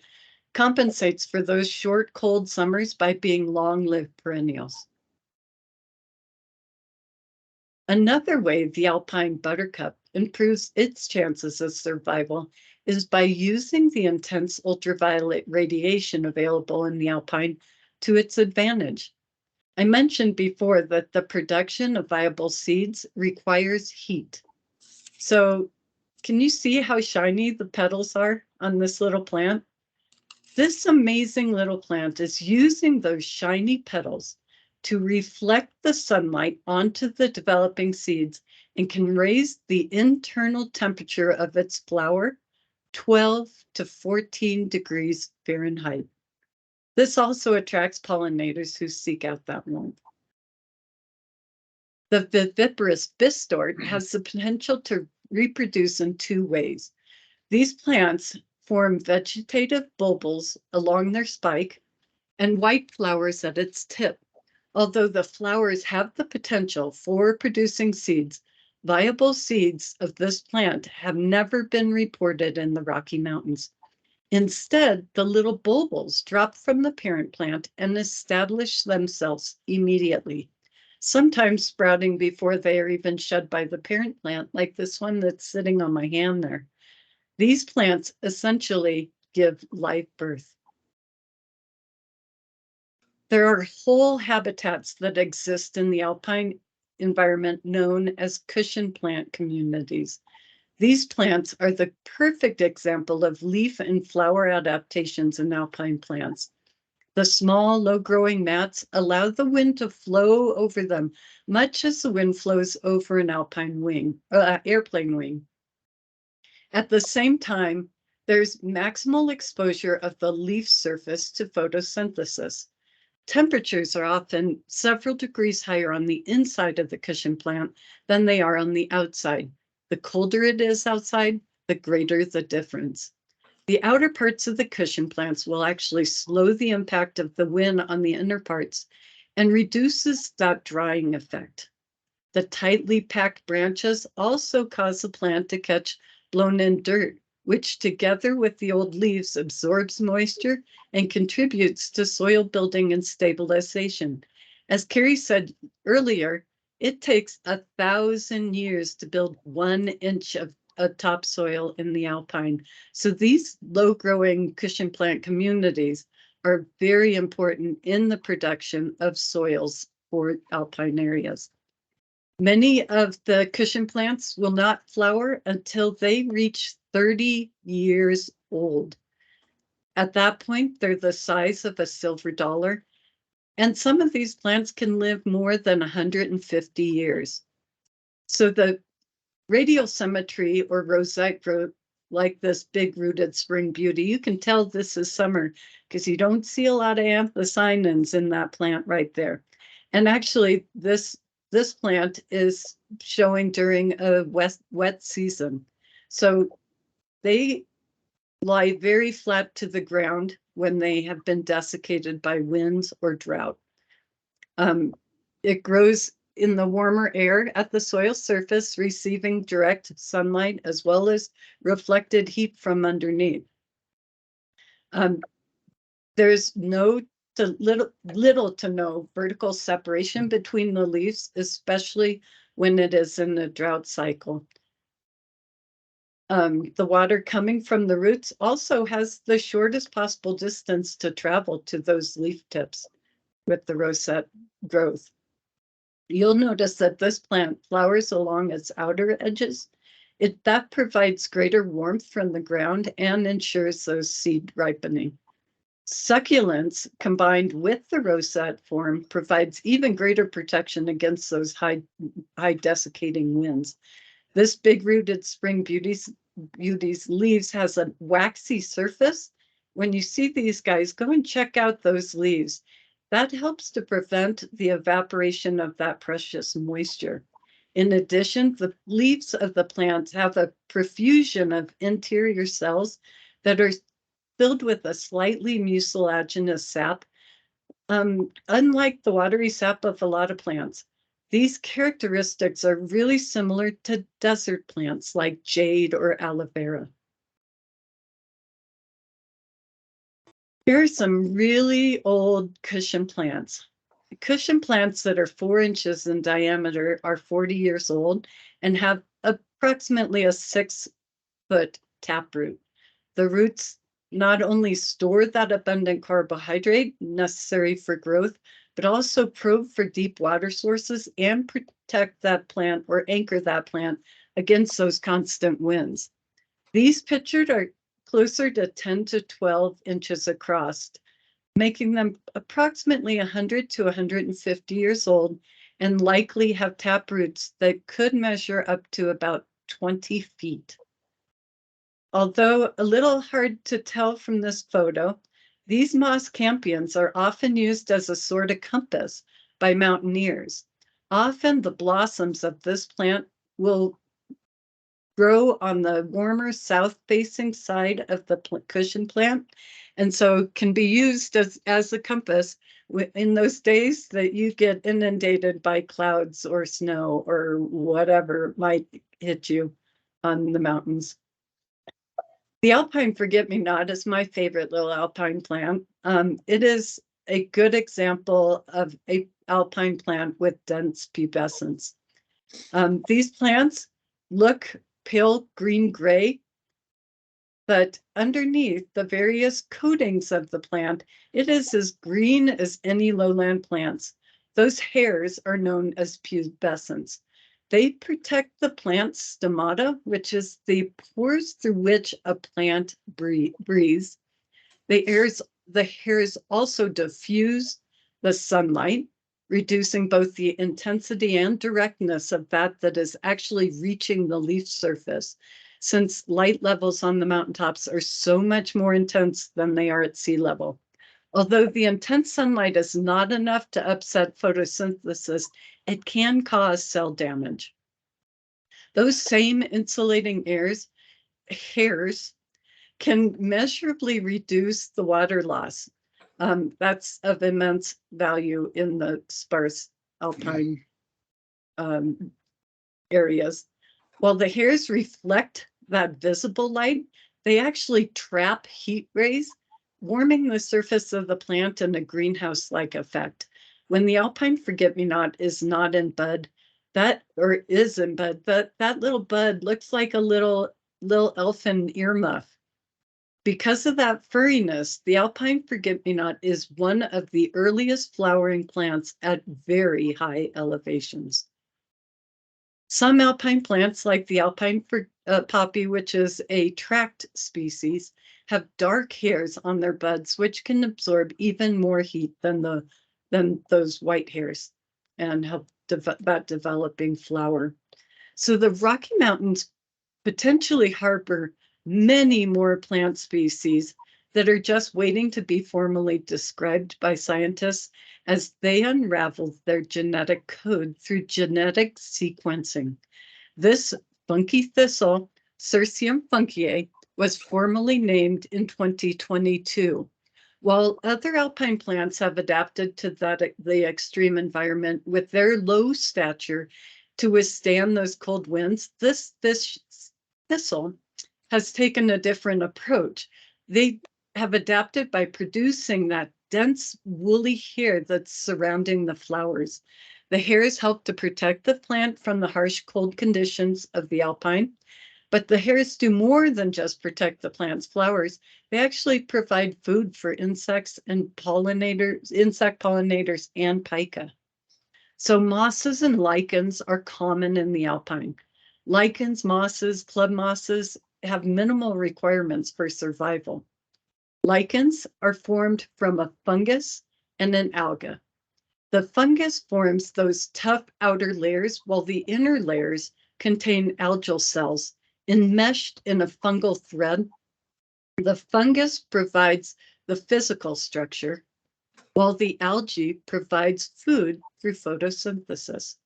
compensates for those short, cold summers by being long-lived perennials. Another way the alpine buttercup improves its chances of survival is by using the intense ultraviolet radiation available in the alpine to its advantage. I mentioned before that the production of viable seeds requires heat. So can you see how shiny the petals are on this little plant? This amazing little plant is using those shiny petals to reflect the sunlight onto the developing seeds and can raise the internal temperature of its flower 12 to 14 degrees Fahrenheit. This also attracts pollinators who seek out that warmth. The viviparous bistort has the potential to reproduce in 2 ways. These plants form vegetative bulbils along their spike and white flowers at its tip. Although the flowers have the potential for producing seeds, viable seeds of this plant have never been reported in the Rocky Mountains. Instead, the little bulbils drop from the parent plant and establish themselves immediately. sometimes sprouting before they are even shed by the parent plant, like this one that's sitting on my hand there. These plants essentially give live birth. There are whole habitats that exist in the alpine environment known as cushion plant communities. These plants are the perfect example of leaf and flower adaptations in alpine plants. The small, low-growing mats allow the wind to flow over them, much as the wind flows over an alpine wing, airplane wing. At the same time, there's maximal exposure of the leaf surface to photosynthesis. Temperatures are often several degrees higher on the inside of the cushion plant than they are on the outside. The colder it is outside, the greater the difference. The outer parts of the cushion plants will actually slow the impact of the wind on the inner parts and reduces that drying effect. The tightly packed branches also cause the plant to catch blown-in dirt, which together with the old leaves absorbs moisture and contributes to soil building and stabilization. As Carrie said earlier, it takes 1,000 years to build 1 inch of topsoil in the alpine. So these low-growing cushion plant communities are very important in the production of soils for alpine areas. Many of the cushion plants will not flower until they reach 30 years old. At that point, they're the size of a silver dollar, and some of these plants can live more than 150 years. So the radial symmetry or rosette growth, like this big rooted spring beauty, you can tell this is summer because you don't see a lot of anthocyanins in that plant right there. And actually, this plant is showing during a wet season. So they lie very flat to the ground when they have been desiccated by winds or drought. It grows in the warmer air at the soil surface, receiving direct sunlight as well as reflected heat from underneath. There's little to no vertical separation between the leaves, especially when it is in a drought cycle. The water coming from the roots also has the shortest possible distance to travel to those leaf tips with the rosette growth. You'll notice that this plant flowers along its outer edges. That provides greater warmth from the ground and ensures those seed ripening. Succulents combined with the rosette form provides even greater protection against those high desiccating winds. This big rooted spring beauty's leaves has a waxy surface. When you see these guys, go and check out those leaves. That helps to prevent the evaporation of that precious moisture. In addition, the leaves of the plants have a profusion of interior cells that are filled with a slightly mucilaginous sap, unlike the watery sap of a lot of plants. These characteristics are really similar to desert plants like jade or aloe vera. Here are some really old cushion plants. Cushion plants that are 4 inches in diameter are 40 years old and have approximately a 6-foot taproot. The roots not only store that abundant carbohydrate necessary for growth, but also probe for deep water sources and protect that plant or anchor that plant against those constant winds. These pictured are closer to 10 to 12 inches across, making them approximately 100 to 150 years old and likely have taproots that could measure up to about 20 feet. Although a little hard to tell from this photo, these moss campions are often used as a sort of compass by mountaineers. Often the blossoms of this plant will grow on the warmer south-facing side of the cushion plant, and so can be used as a compass in those days that you get inundated by clouds or snow or whatever might hit you on the mountains. The alpine forget-me-not is my favorite little alpine plant. It is a good example of a alpine plant with dense pubescence. These plants look pale green-gray, but underneath the various coatings of the plant, it is as green as any lowland plants. Those hairs are known as pubescents. They protect the plant's stomata, which is the pores through which a plant breathes. The hairs also diffuse the sunlight, reducing both the intensity and directness of that is actually reaching the leaf surface, since light levels on the mountaintops are so much more intense than they are at sea level. Although the intense sunlight is not enough to upset photosynthesis, it can cause cell damage. Those same insulating hairs can measurably reduce the water loss. That's of immense value in the sparse alpine areas. While the hairs reflect that visible light, they actually trap heat rays, warming the surface of the plant in a greenhouse-like effect. When the alpine forget-me-not is not in bud, that little bud looks like a little elfin earmuff. Because of that furriness, the alpine forget-me-not is one of the earliest flowering plants at very high elevations. Some alpine plants, like the alpine poppy, which is a tract species, have dark hairs on their buds, which can absorb even more heat than those white hairs and help that developing flower. So the Rocky Mountains potentially harbor many more plant species that are just waiting to be formally described by scientists as they unravel their genetic code through genetic sequencing. This funky thistle, Cirsium funkiae, was formally named in 2022. While other alpine plants have adapted to the extreme environment with their low stature to withstand those cold winds, this thistle has taken a different approach. They have adapted by producing that dense woolly hair that's surrounding the flowers. The hairs help to protect the plant from the harsh cold conditions of the alpine, but the hairs do more than just protect the plant's flowers. They actually provide food for insects and insect pollinators and pica. So mosses and lichens are common in the alpine. Lichens, mosses, club mosses have minimal requirements for survival. Lichens are formed from a fungus and an alga. The fungus forms those tough outer layers, while the inner layers contain algal cells enmeshed in a fungal thread. The fungus provides the physical structure, while the algae provides food through photosynthesis.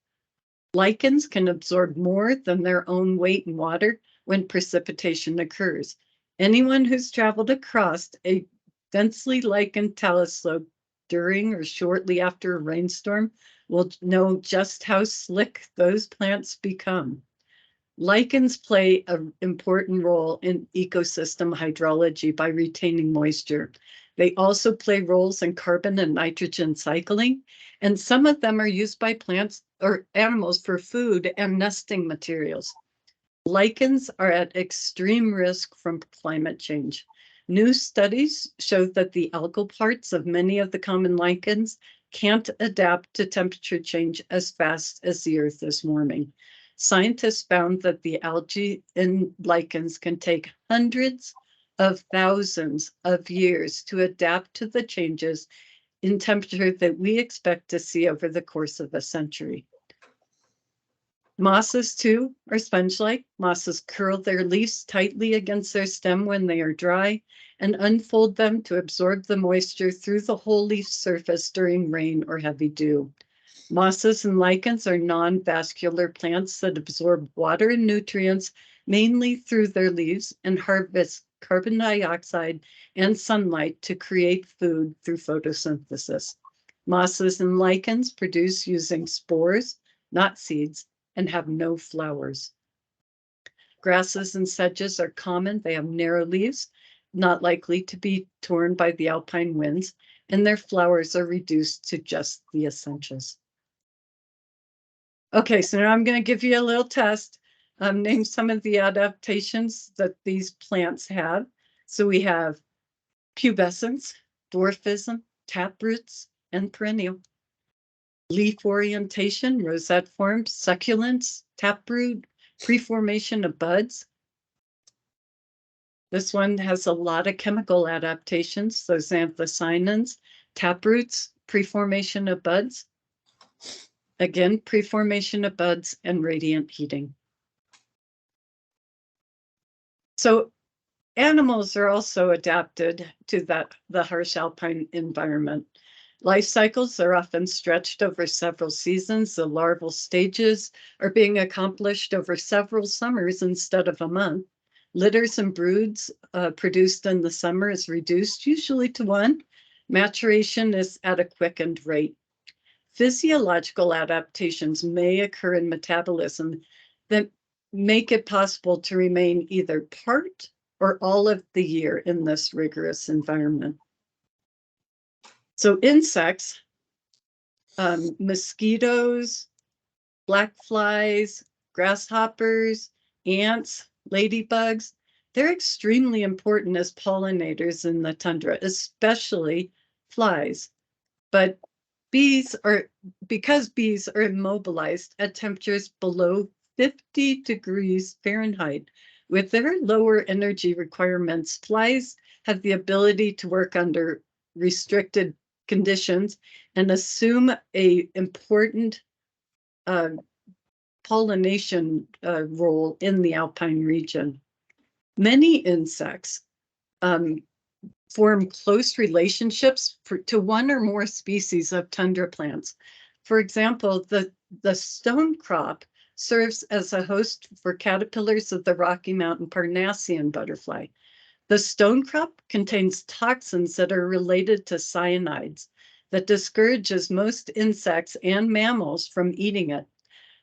Lichens can absorb more than their own weight in water when precipitation occurs. Anyone who's traveled across a densely lichened talus slope during or shortly after a rainstorm will know just how slick those plants become. Lichens play an important role in ecosystem hydrology by retaining moisture. They also play roles in carbon and nitrogen cycling, and some of them are used by plants or animals for food and nesting materials. Lichens are at extreme risk from climate change. New studies show that the algal parts of many of the common lichens can't adapt to temperature change as fast as the Earth is warming. Scientists found that the algae in lichens can take hundreds of thousands of years to adapt to the changes in temperature that we expect to see over the course of a century. Mosses, too, are sponge-like. Mosses curl their leaves tightly against their stem when they are dry and unfold them to absorb the moisture through the whole leaf surface during rain or heavy dew. Mosses and lichens are non-vascular plants that absorb water and nutrients mainly through their leaves and harvest carbon dioxide and sunlight to create food through photosynthesis. Mosses and lichens produce using spores, not seeds, and have no flowers. Grasses and sedges are common. They have narrow leaves, not likely to be torn by the alpine winds. and their flowers are reduced to just the essentials. Okay, so now I'm going to give you a little test. Name some of the adaptations that these plants have. So we have pubescence, dwarfism, taproots, and perennial. Leaf orientation, rosette forms, succulents, taproot, preformation of buds. This one has a lot of chemical adaptations, those anthocyanins, taproots, preformation of buds. Again, preformation of buds and radiant heating. So animals are also adapted to the harsh alpine environment. Life cycles are often stretched over several seasons. The larval stages are being accomplished over several summers instead of a month. Litters and broods produced in the summer is reduced usually to one. Maturation is at a quickened rate. Physiological adaptations may occur in metabolism that make it possible to remain either part or all of the year in this rigorous environment. So insects, mosquitoes, black flies, grasshoppers, ants, ladybugs, they're extremely important as pollinators in the tundra, especially flies. But because bees are immobilized at temperatures below 50 degrees Fahrenheit, with their lower energy requirements, flies have the ability to work under restricted conditions and assume a important pollination role in the alpine region. Many insects form close relationships to one or more species of tundra plants. For example, the stone crop serves as a host for caterpillars of the Rocky Mountain Parnassian butterfly. The stone crop contains toxins that are related to cyanides that discourages most insects and mammals from eating it.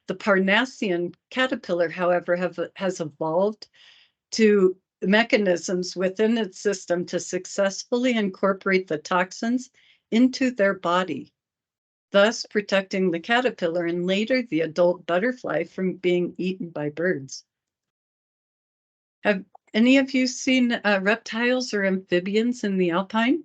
The Parnassian caterpillar, however, has evolved to mechanisms within its system to successfully incorporate the toxins into their body, thus protecting the caterpillar and later the adult butterfly from being eaten by birds. Have any of you seen reptiles or amphibians in the alpine?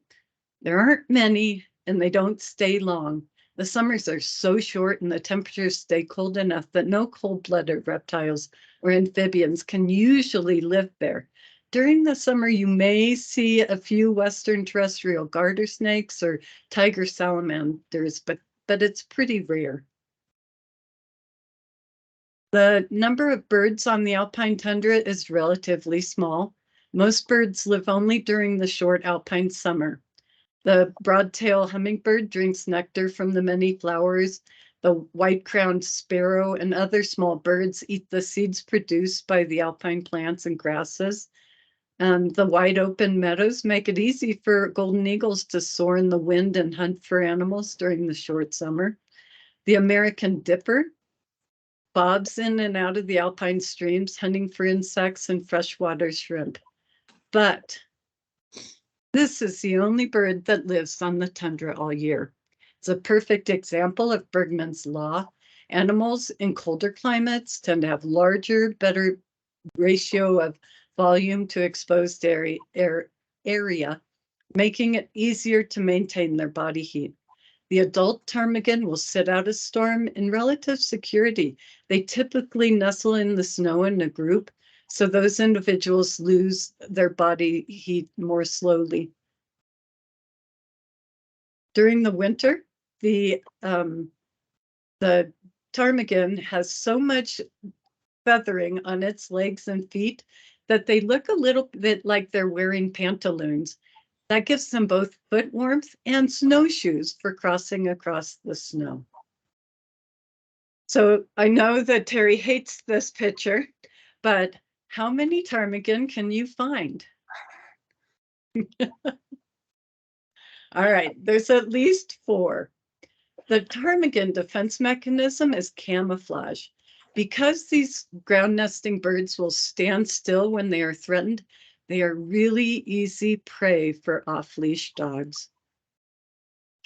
There aren't many, and they don't stay long. The summers are so short and the temperatures stay cold enough that no cold-blooded reptiles or amphibians can usually live there. During the summer, you may see a few western terrestrial garter snakes or tiger salamanders, but it's pretty rare. The number of birds on the alpine tundra is relatively small. Most birds live only during the short alpine summer. The broad-tailed hummingbird drinks nectar from the many flowers. The white-crowned sparrow and other small birds eat the seeds produced by the alpine plants and grasses. The wide open meadows make it easy for golden eagles to soar in the wind and hunt for animals during the short summer. The American dipper bobs in and out of the alpine streams, hunting for insects and freshwater shrimp. But this is the only bird that lives on the tundra all year. It's a perfect example of Bergman's law. Animals in colder climates tend to have larger, better ratio of volume to exposed area, making it easier to maintain their body heat. The adult ptarmigan will sit out a storm in relative security. They typically nestle in the snow in a group, so those individuals lose their body heat more slowly. During the winter, the ptarmigan has so much feathering on its legs and feet that they look a little bit like they're wearing pantaloons. That gives them both foot warmth and snowshoes for crossing across the snow. So I know that Terry hates this picture, but how many ptarmigan can you find? All right, there's at least 4. The ptarmigan defense mechanism is camouflage. Because these ground nesting birds will stand still when they are threatened, they are really easy prey for off-leash dogs.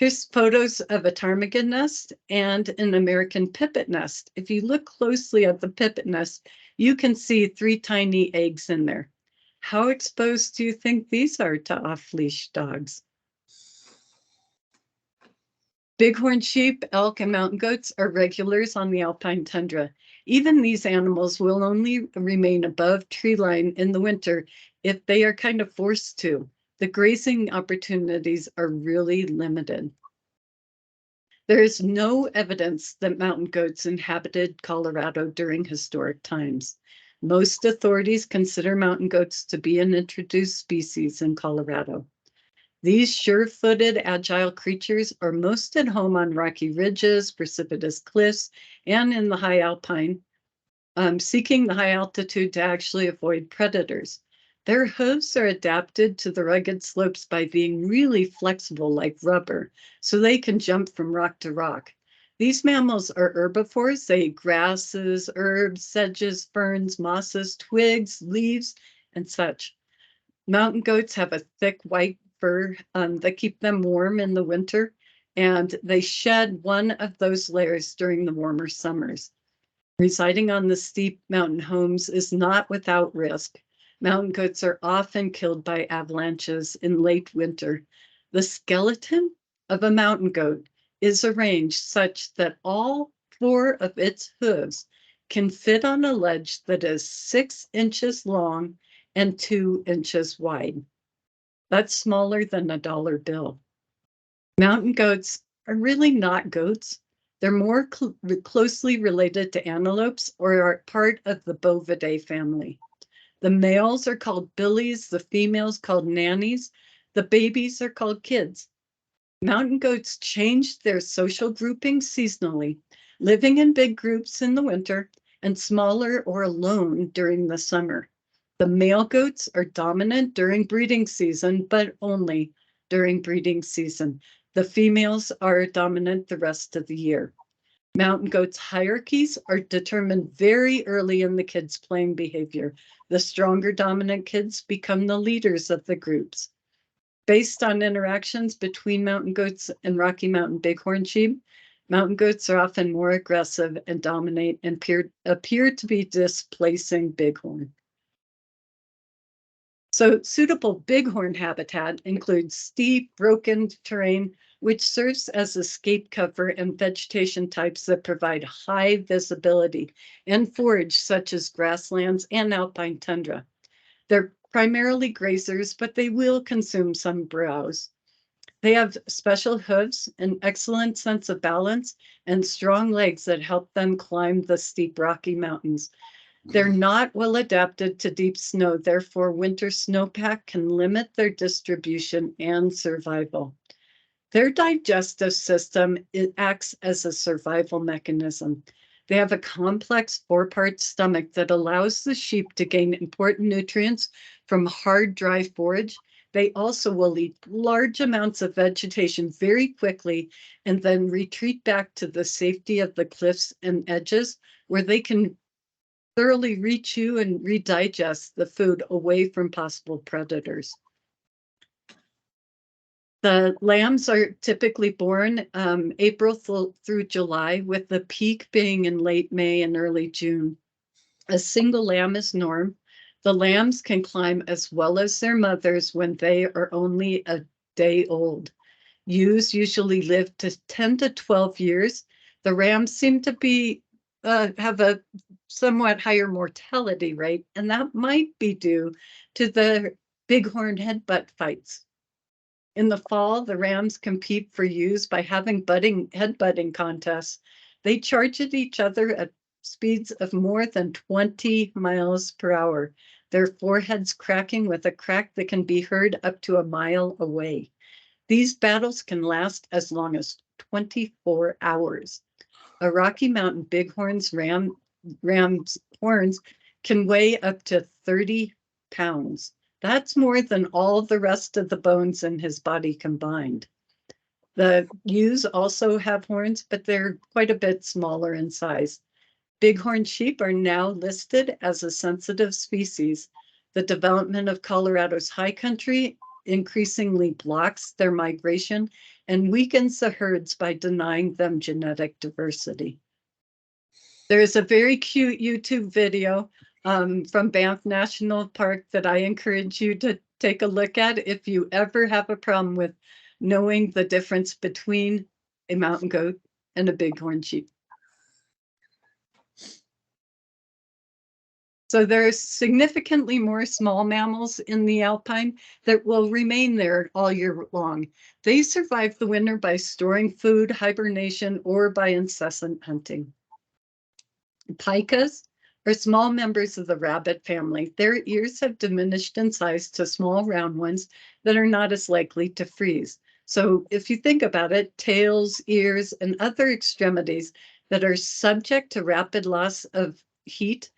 Here's photos of a ptarmigan nest and an American pipit nest. If you look closely at the pipit nest, you can see 3 tiny eggs in there. How exposed do you think these are to off-leash dogs? Bighorn sheep, elk, and mountain goats are regulars on the alpine tundra. Even these animals will only remain above tree line in the winter if they are kind of forced to. The grazing opportunities are really limited. There is no evidence that mountain goats inhabited Colorado during historic times. Most authorities consider mountain goats to be an introduced species in Colorado. These sure-footed, agile creatures are most at home on rocky ridges, precipitous cliffs, and in the high alpine, seeking the high altitude to actually avoid predators. Their hooves are adapted to the rugged slopes by being really flexible like rubber, so they can jump from rock to rock. These mammals are herbivores. They eat grasses, herbs, sedges, ferns, mosses, twigs, leaves, and such. Mountain goats have a thick white fur that keep them warm in the winter, and they shed one of those layers during the warmer summers. Residing on the steep mountain homes is not without risk. Mountain goats are often killed by avalanches in late winter. The skeleton of a mountain goat is arranged such that all 4 of its hooves can fit on a ledge that is 6 inches long and 2 inches wide. That's smaller than a dollar bill. Mountain goats are really not goats. They're more closely related to antelopes or are part of the Bovidae family. The males are called billies, the females called nannies, the babies are called kids. Mountain goats change their social grouping seasonally, living in big groups in the winter and smaller or alone during the summer. The male goats are dominant during breeding season, but only during breeding season. The females are dominant the rest of the year. Mountain goats' hierarchies are determined very early in the kids' playing behavior. The stronger dominant kids become the leaders of the groups. Based on interactions between mountain goats and Rocky Mountain bighorn sheep, mountain goats are often more aggressive and dominate and appear to be displacing bighorn. So suitable bighorn habitat includes steep, broken terrain, which serves as escape cover and vegetation types that provide high visibility, and forage such as grasslands and alpine tundra. They're primarily grazers, but they will consume some browse. They have special hooves, an excellent sense of balance, and strong legs that help them climb the steep Rocky Mountains. They're not well adapted to deep snow, therefore winter snowpack can limit their distribution and survival. Their digestive system, it acts as a survival mechanism. They have a complex 4-part stomach that allows the sheep to gain important nutrients from hard, dry forage. They also will eat large amounts of vegetation very quickly and then retreat back to the safety of the cliffs and edges where they can thoroughly rechew and redigest the food away from possible predators. The lambs are typically born April through July, with the peak being in late May and early June. A single lamb is norm. The lambs can climb as well as their mothers when they are only a day old. Ewes usually live to 10 to 12 years. The rams seem to be have a somewhat higher mortality rate, and that might be due to the bighorn headbutt fights. In the fall, the rams compete for ewes by having headbutting contests. They charge at each other at speeds of more than 20 miles per hour, their foreheads cracking with a crack that can be heard up to a mile away. These battles can last as long as 24 hours. A Rocky Mountain bighorn's ram's horns can weigh up to 30 pounds. That's more than all the rest of the bones in his body combined. The ewes also have horns, but they're quite a bit smaller in size. Bighorn sheep are now listed as a sensitive species. The development of Colorado's high country increasingly blocks their migration and weakens the herds by denying them genetic diversity. There is a very cute YouTube video from Banff National Park that I encourage you to take a look at if you ever have a problem with knowing the difference between a mountain goat and a bighorn sheep. So there's significantly more small mammals in the alpine that will remain there all year long. They survive the winter by storing food, hibernation, or by incessant hunting. Pikas are small members of the rabbit family. Their ears have diminished in size to small round ones that are not as likely to freeze. So if you think about it, tails, ears, and other extremities that are subject to rapid loss of heat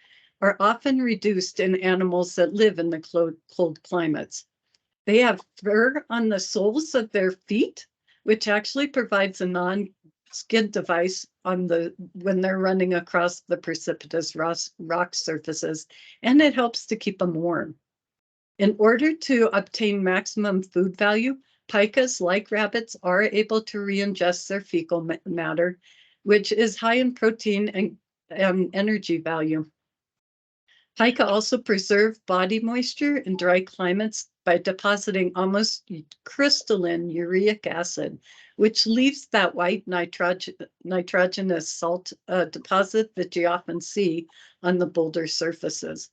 are often reduced in animals that live in the cold climates. They have fur on the soles of their feet, which actually provides a non-skid device on when they're running across the precipitous rock surfaces, and it helps to keep them warm. In order to obtain maximum food value, pikas, like rabbits, are able to re-ingest their fecal matter, which is high in protein and energy value. Pika also preserve body moisture in dry climates by depositing almost crystalline uric acid, which leaves that white nitrogenous salt deposit that you often see on the boulder surfaces.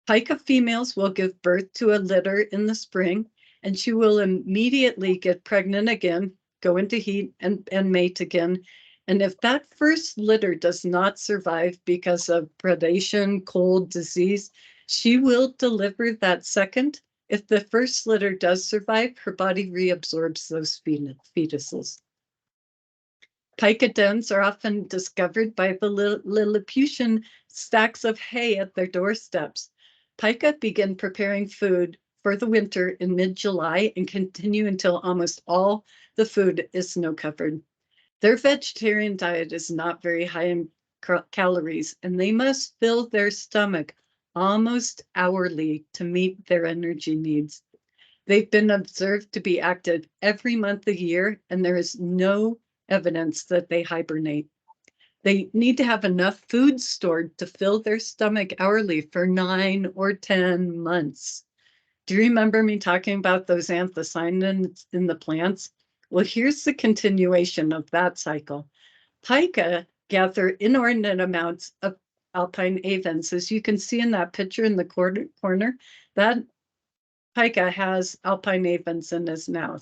Pika females will give birth to a litter in the spring, and she will immediately get pregnant again, go into heat, and mate again. And if that first litter does not survive because of predation, cold, disease, she will deliver that second. If the first litter does survive, her body reabsorbs those fetuses. Pika dens are often discovered by the Lilliputian stacks of hay at their doorsteps. Pika begin preparing food for the winter in mid-July and continue until almost all the food is snow-covered. Their vegetarian diet is not very high in calories, and they must fill their stomach almost hourly to meet their energy needs. They've been observed to be active every month of the year, and there is no evidence that they hibernate. They need to have enough food stored to fill their stomach hourly for 9 or 10 months. Do you remember me talking about those anthocyanins in the plants? Well, here's the continuation of that cycle. Pika gather inordinate amounts of alpine avens. As you can see in that picture in the corner, that pika has alpine avens in his mouth.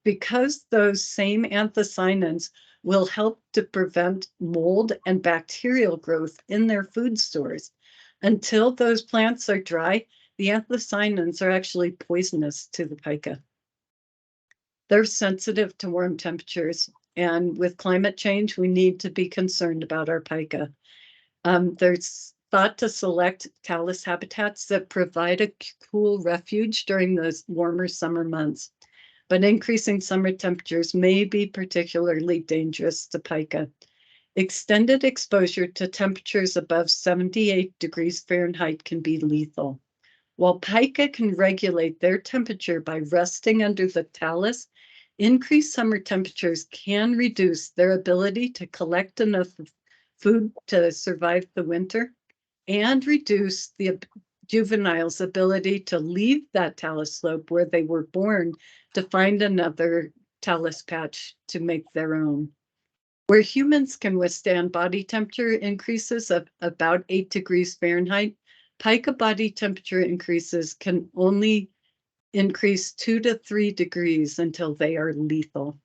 Because those same anthocyanins will help to prevent mold and bacterial growth in their food stores. Until those plants are dry, the anthocyanins are actually poisonous to the pika. They're sensitive to warm temperatures, and with climate change, we need to be concerned about our pika. There's thought to select talus habitats that provide a cool refuge during the warmer summer months, but increasing summer temperatures may be particularly dangerous to pika. Extended exposure to temperatures above 78 degrees Fahrenheit can be lethal. While pika can regulate their temperature by resting under the talus, increased summer temperatures can reduce their ability to collect enough food to survive the winter and reduce the juveniles' ability to leave that talus slope where they were born to find another talus patch to make their own. Where humans can withstand body temperature increases of about 8 degrees Fahrenheit, pika body temperature increases can only increase 2 to 3 degrees until they are lethal.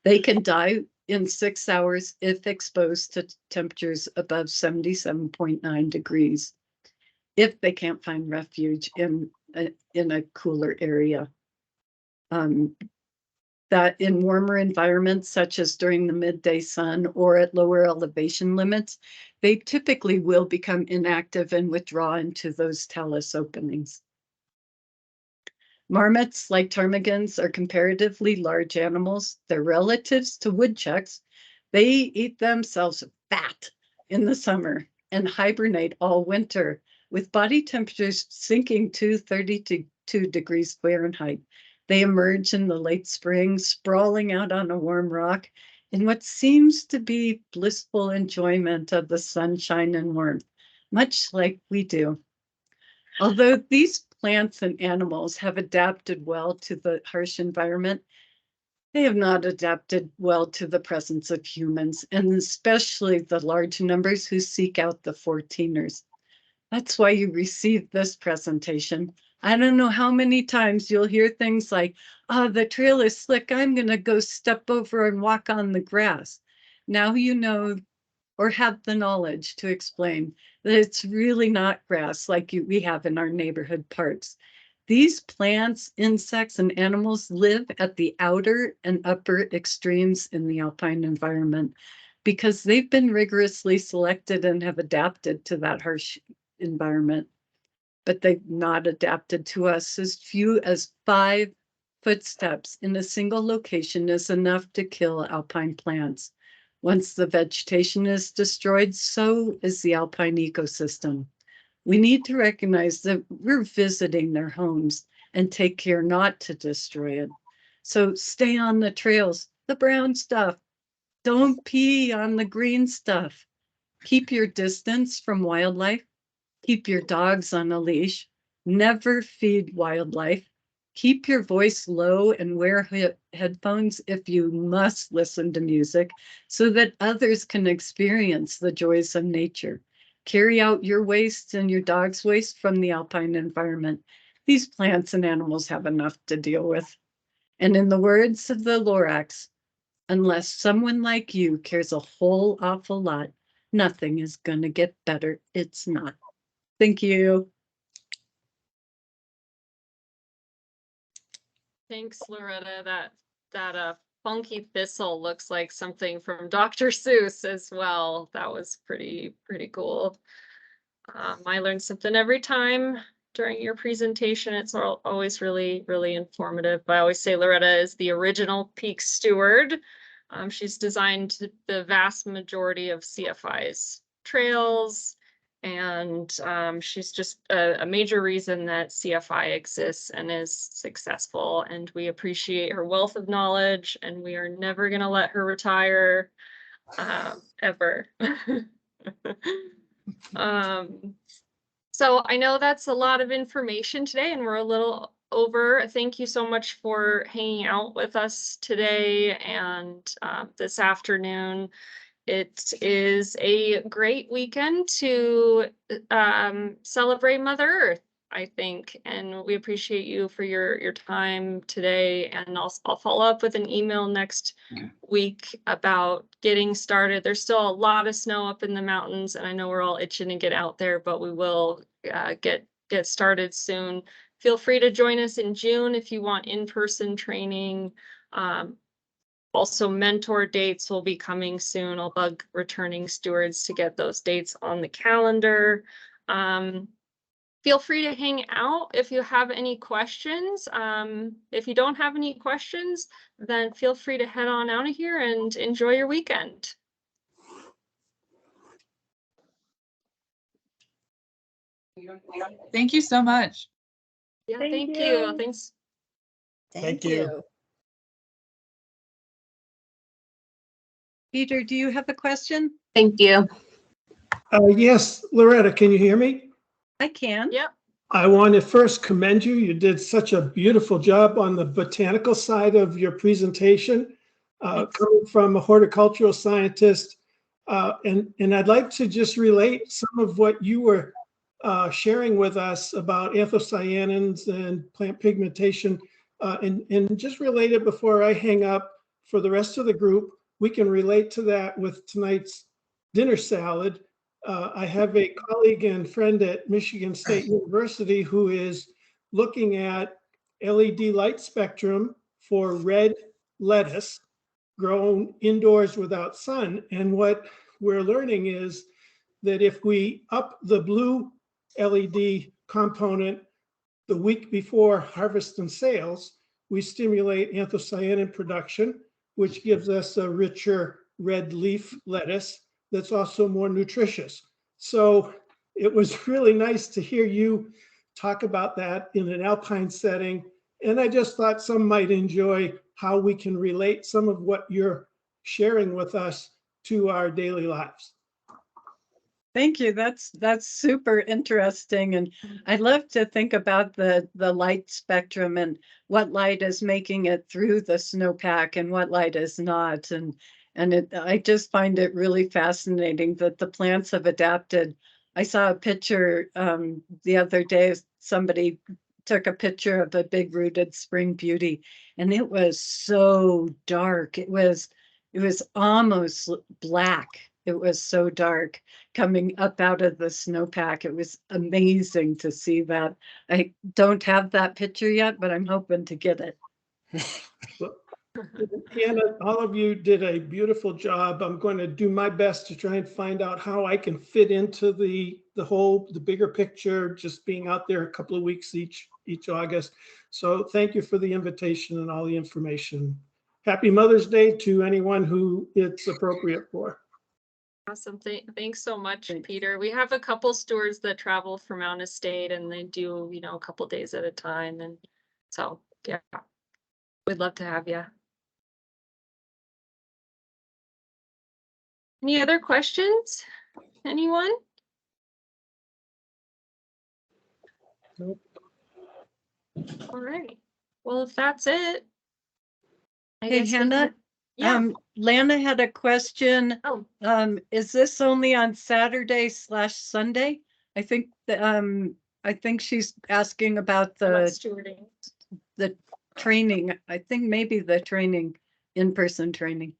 They can die in 6 hours if exposed to temperatures above 77.9 degrees, if they can't find refuge in a cooler area. That in warmer environments, such as during the midday sun or at lower elevation limits, they typically will become inactive and withdraw into those talus openings. Marmots, like ptarmigans, are comparatively large animals. They're relatives to woodchucks. They eat themselves fat in the summer and hibernate all winter, with body temperatures sinking to 30 2 degrees Fahrenheit. They emerge in the late spring, sprawling out on a warm rock in what seems to be blissful enjoyment of the sunshine and warmth, much like we do. Although these plants and animals have adapted well to the harsh environment, they have not adapted well to the presence of humans, and especially the large numbers who seek out the 14ers. That's why you received this presentation. I don't know how many times you'll hear things like, oh, the trail is slick, I'm gonna go step over and walk on the grass. Now you know, or have the knowledge to explain that it's really not grass like we have in our neighborhood parks. These plants, insects, and animals live at the outer and upper extremes in the alpine environment because they've been rigorously selected and have adapted to that harsh environment. But they've not adapted to us. As few as 5 footsteps in a single location is enough to kill alpine plants. Once the vegetation is destroyed, so is the alpine ecosystem. We need to recognize that we're visiting their homes and take care not to destroy it. So stay on the trails, the brown stuff. Don't pee on the green stuff. Keep your distance from wildlife. Keep your dogs on a leash. Never feed wildlife. Keep your voice low and wear headphones if you must listen to music so that others can experience the joys of nature. Carry out your waste and your dog's waste from the alpine environment. These plants and animals have enough to deal with. And in the words of the Lorax, unless someone like you cares a whole awful lot, nothing is going to get better. It's not. Thank you. Thanks, Loretta. That funky thistle looks like something from Dr. Seuss as well. That was pretty cool. I learned something every time during your presentation. It's always really informative. But I always say Loretta is the original Peak Steward. She's designed the vast majority of CFI's trails, and she's just a major reason that CFI exists and is successful. And we appreciate her wealth of knowledge, and we are never going to let her retire, ever. So I know that's a lot of information today, and we're a little over. Thank you so much for hanging out with us today and this afternoon. It is a great weekend to celebrate Mother Earth, I think, and we appreciate you for your time today. And I'll follow up with an email next week about getting started. There's still a lot of snow up in the mountains, and I know we're all itching to get out there, but we will get started soon. Feel free to join us in June if you want in-person training. Also, mentor dates will be coming soon. I'll bug returning stewards to get those dates on the calendar. Feel free to hang out if you have any questions. If you don't have any questions, then feel free to head on out of here and enjoy your weekend. Thank you so much. Yeah, thank you. Thanks. Thank you. Peter, do you have a question? Thank you. Yes, Loretta, can you hear me? I can. Yep. I want to first commend you. You did such a beautiful job on the botanical side of your presentation, coming from a horticultural scientist. And I'd like to just relate some of what you were sharing with us about anthocyanins and plant pigmentation, and just relate it before I hang up for the rest of the group. We can relate to that with tonight's dinner salad. I have a colleague and friend at Michigan State University who is looking at LED light spectrum for red lettuce grown indoors without sun. And what we're learning is that if we up the blue LED component the week before harvest and sales, we stimulate anthocyanin production, which gives us a richer red leaf lettuce that's also more nutritious. So it was really nice to hear you talk about that in an alpine setting. And I just thought some might enjoy how we can relate some of what you're sharing with us to our daily lives. Thank you. That's super interesting. And I love to think about the light spectrum and what light is making it through the snowpack and what light is not. And I just find it really fascinating that the plants have adapted. I saw a picture the other day. Somebody took a picture of a big rooted spring beauty, and it was so dark. It was almost black. It was so dark coming up out of the snowpack. It was amazing to see that. I don't have that picture yet, but I'm hoping to get it. Hannah, all of you did a beautiful job. I'm going to do my best to try and find out how I can fit into the bigger picture, just being out there a couple of weeks each August. So thank you for the invitation and all the information. Happy Mother's Day to anyone who it's appropriate for. Awesome. Thanks so much, Thanks. Peter. We have a couple stewards that travel from out of state and they do, a couple days at a time. And so, yeah, we'd love to have you. Any other questions? Anyone? Nope. All right. Well, if that's it. I Hey, guess we Hannah, can- Yeah. Lana had a question. Oh. Is this only on Saturday/Sunday? I think she's asking about about the stewarding. training. I think maybe the training, in-person training.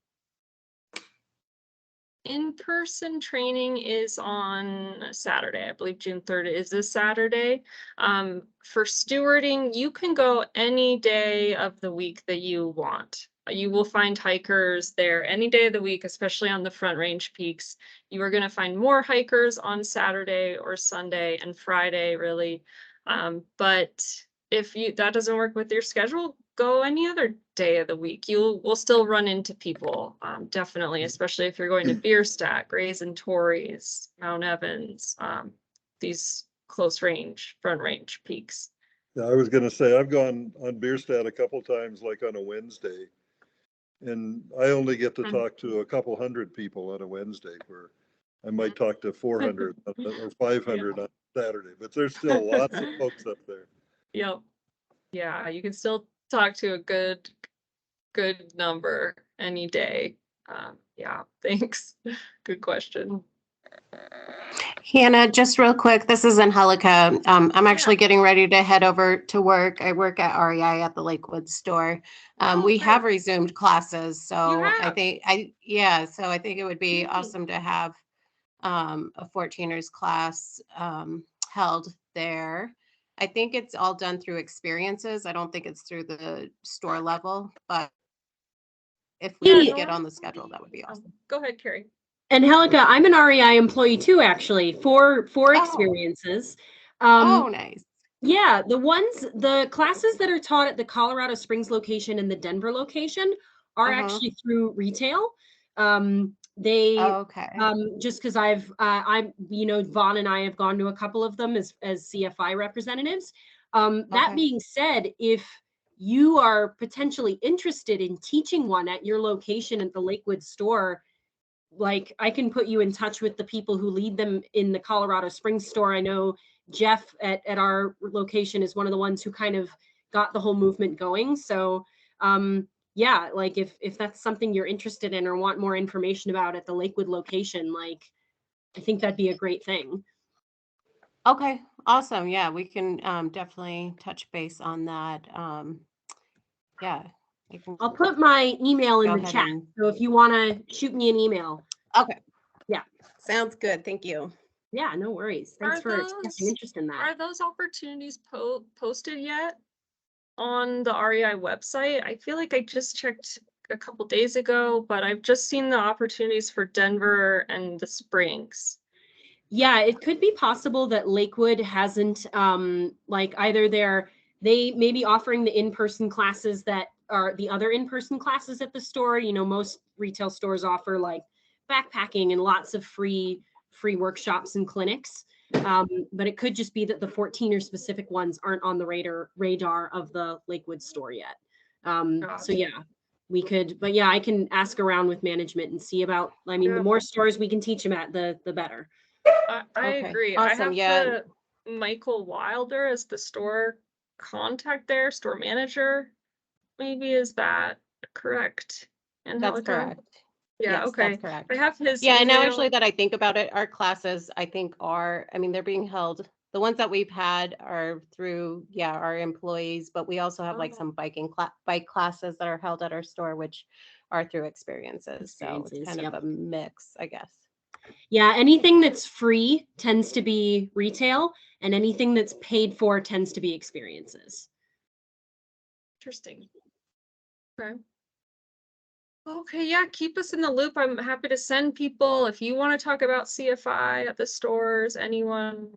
In-person training is on Saturday, I believe June 3rd is this Saturday. For stewarding, you can go any day of the week that you want. You will find hikers there any day of the week, especially on the Front Range peaks. You are going to find more hikers on Saturday or Sunday and Friday, really. But if that doesn't work with your schedule, go any other day of the week. We'll still run into people, definitely, especially if you're going to Bierstadt, Grays and Torreys, Mount Evans, these close range, Front Range peaks. Yeah, I was going to say, I've gone on Bierstadt a couple times, like on a Wednesday. And I only get to talk to a couple hundred people on a Wednesday, where I might talk to 400 or 500 on Saturday, but there's still lots of folks up there. Yep. Yeah, you can still talk to a good number any day. Yeah, thanks. Good question. Hannah, just real quick, this is Angelica. I'm actually getting ready to head over to work. I work at REI at the Lakewood store. We have resumed classes, so I think it would be awesome to have a 14ers class held there. I think it's all done through experiences. I don't think it's through the store level, but if we could get on the schedule, that would be awesome. Go ahead, Carrie. Angelica, I'm an REI employee too, actually, for experiences. Nice. Yeah, the classes that are taught at the Colorado Springs location and the Denver location are actually through retail. Just because Vaughn and I have gone to a couple of them as CFI representatives. That being said, if you are potentially interested in teaching one at your location at the Lakewood store, like I can put you in touch with the people who lead them in the Colorado Springs store. I know Jeff at our location is one of the ones who kind of got the whole movement going. So yeah, like if that's something you're interested in or want more information about at the Lakewood location, like I think that'd be a great thing. Okay, awesome. Yeah, we can definitely touch base on that. Yeah. I'll put my email in the chat. So if you want to shoot me an email. Okay. Yeah. Sounds good. Thank you. Yeah, no worries. Thanks for expressing interest in that. Are those opportunities posted yet on the REI website? I feel like I just checked a couple days ago, but I've just seen the opportunities for Denver and the Springs. Yeah, it could be possible that Lakewood hasn't like either they may be offering the in-person classes that are the other in-person classes at the store. You know, most retail stores offer like backpacking and lots of free workshops and clinics. But it could just be that the 14 or specific ones aren't on the radar of the Lakewood store yet. So yeah, we could, but yeah, I can ask around with management and see about, I mean, the more stores we can teach them at, the better. I Okay, agree. awesome, I have yeah. Michael Wilder as the store contact there, store manager. Maybe is that correct? And That's correct. Yeah, Yes, okay. that's correct. I have his Yeah, and now email. actually that I think about it, our classes, I think are, I mean, they're being held, the ones that we've had are through, yeah, our employees, but we also have like Oh. some bike classes that are held at our store, which are through experiences. So it's kind of a mix, I guess. Yeah, anything that's free tends to be retail, and anything that's paid for tends to be experiences. Interesting. Okay. Okay, yeah, keep us in the loop. I'm happy to send people if you want to talk about CFI at the stores, anyone.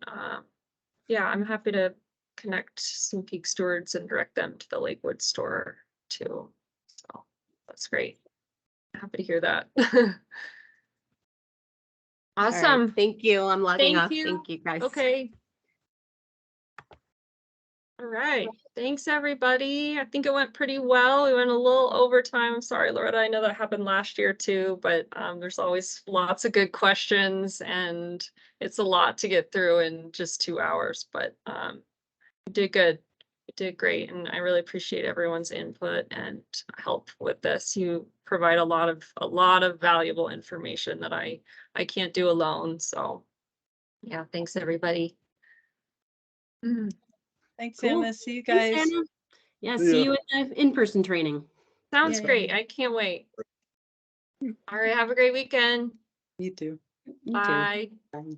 Yeah, I'm happy to connect some Peak Stewards and direct them to the Lakewood store too. So that's great. Happy to hear that. All right, Awesome. thank you. I'm logging Thank off. you. Thank you, guys. Okay. All right. Thanks, everybody. I think it went pretty well. We went a little overtime. I'm sorry, Loretta. I know that happened last year too, but there's always lots of good questions and it's a lot to get through in just 2 hours, but you did good. You did great. And I really appreciate everyone's input and help with this. You provide a lot of valuable information that I can't do alone. So yeah, thanks everybody. Thanks, Cool. Anna. See you Thanks, guys. Anna. Yeah, See see ya. you in the in-person training. Sounds Yay. great. I can't wait. All right, have a great weekend. You too. You too. Bye. Bye.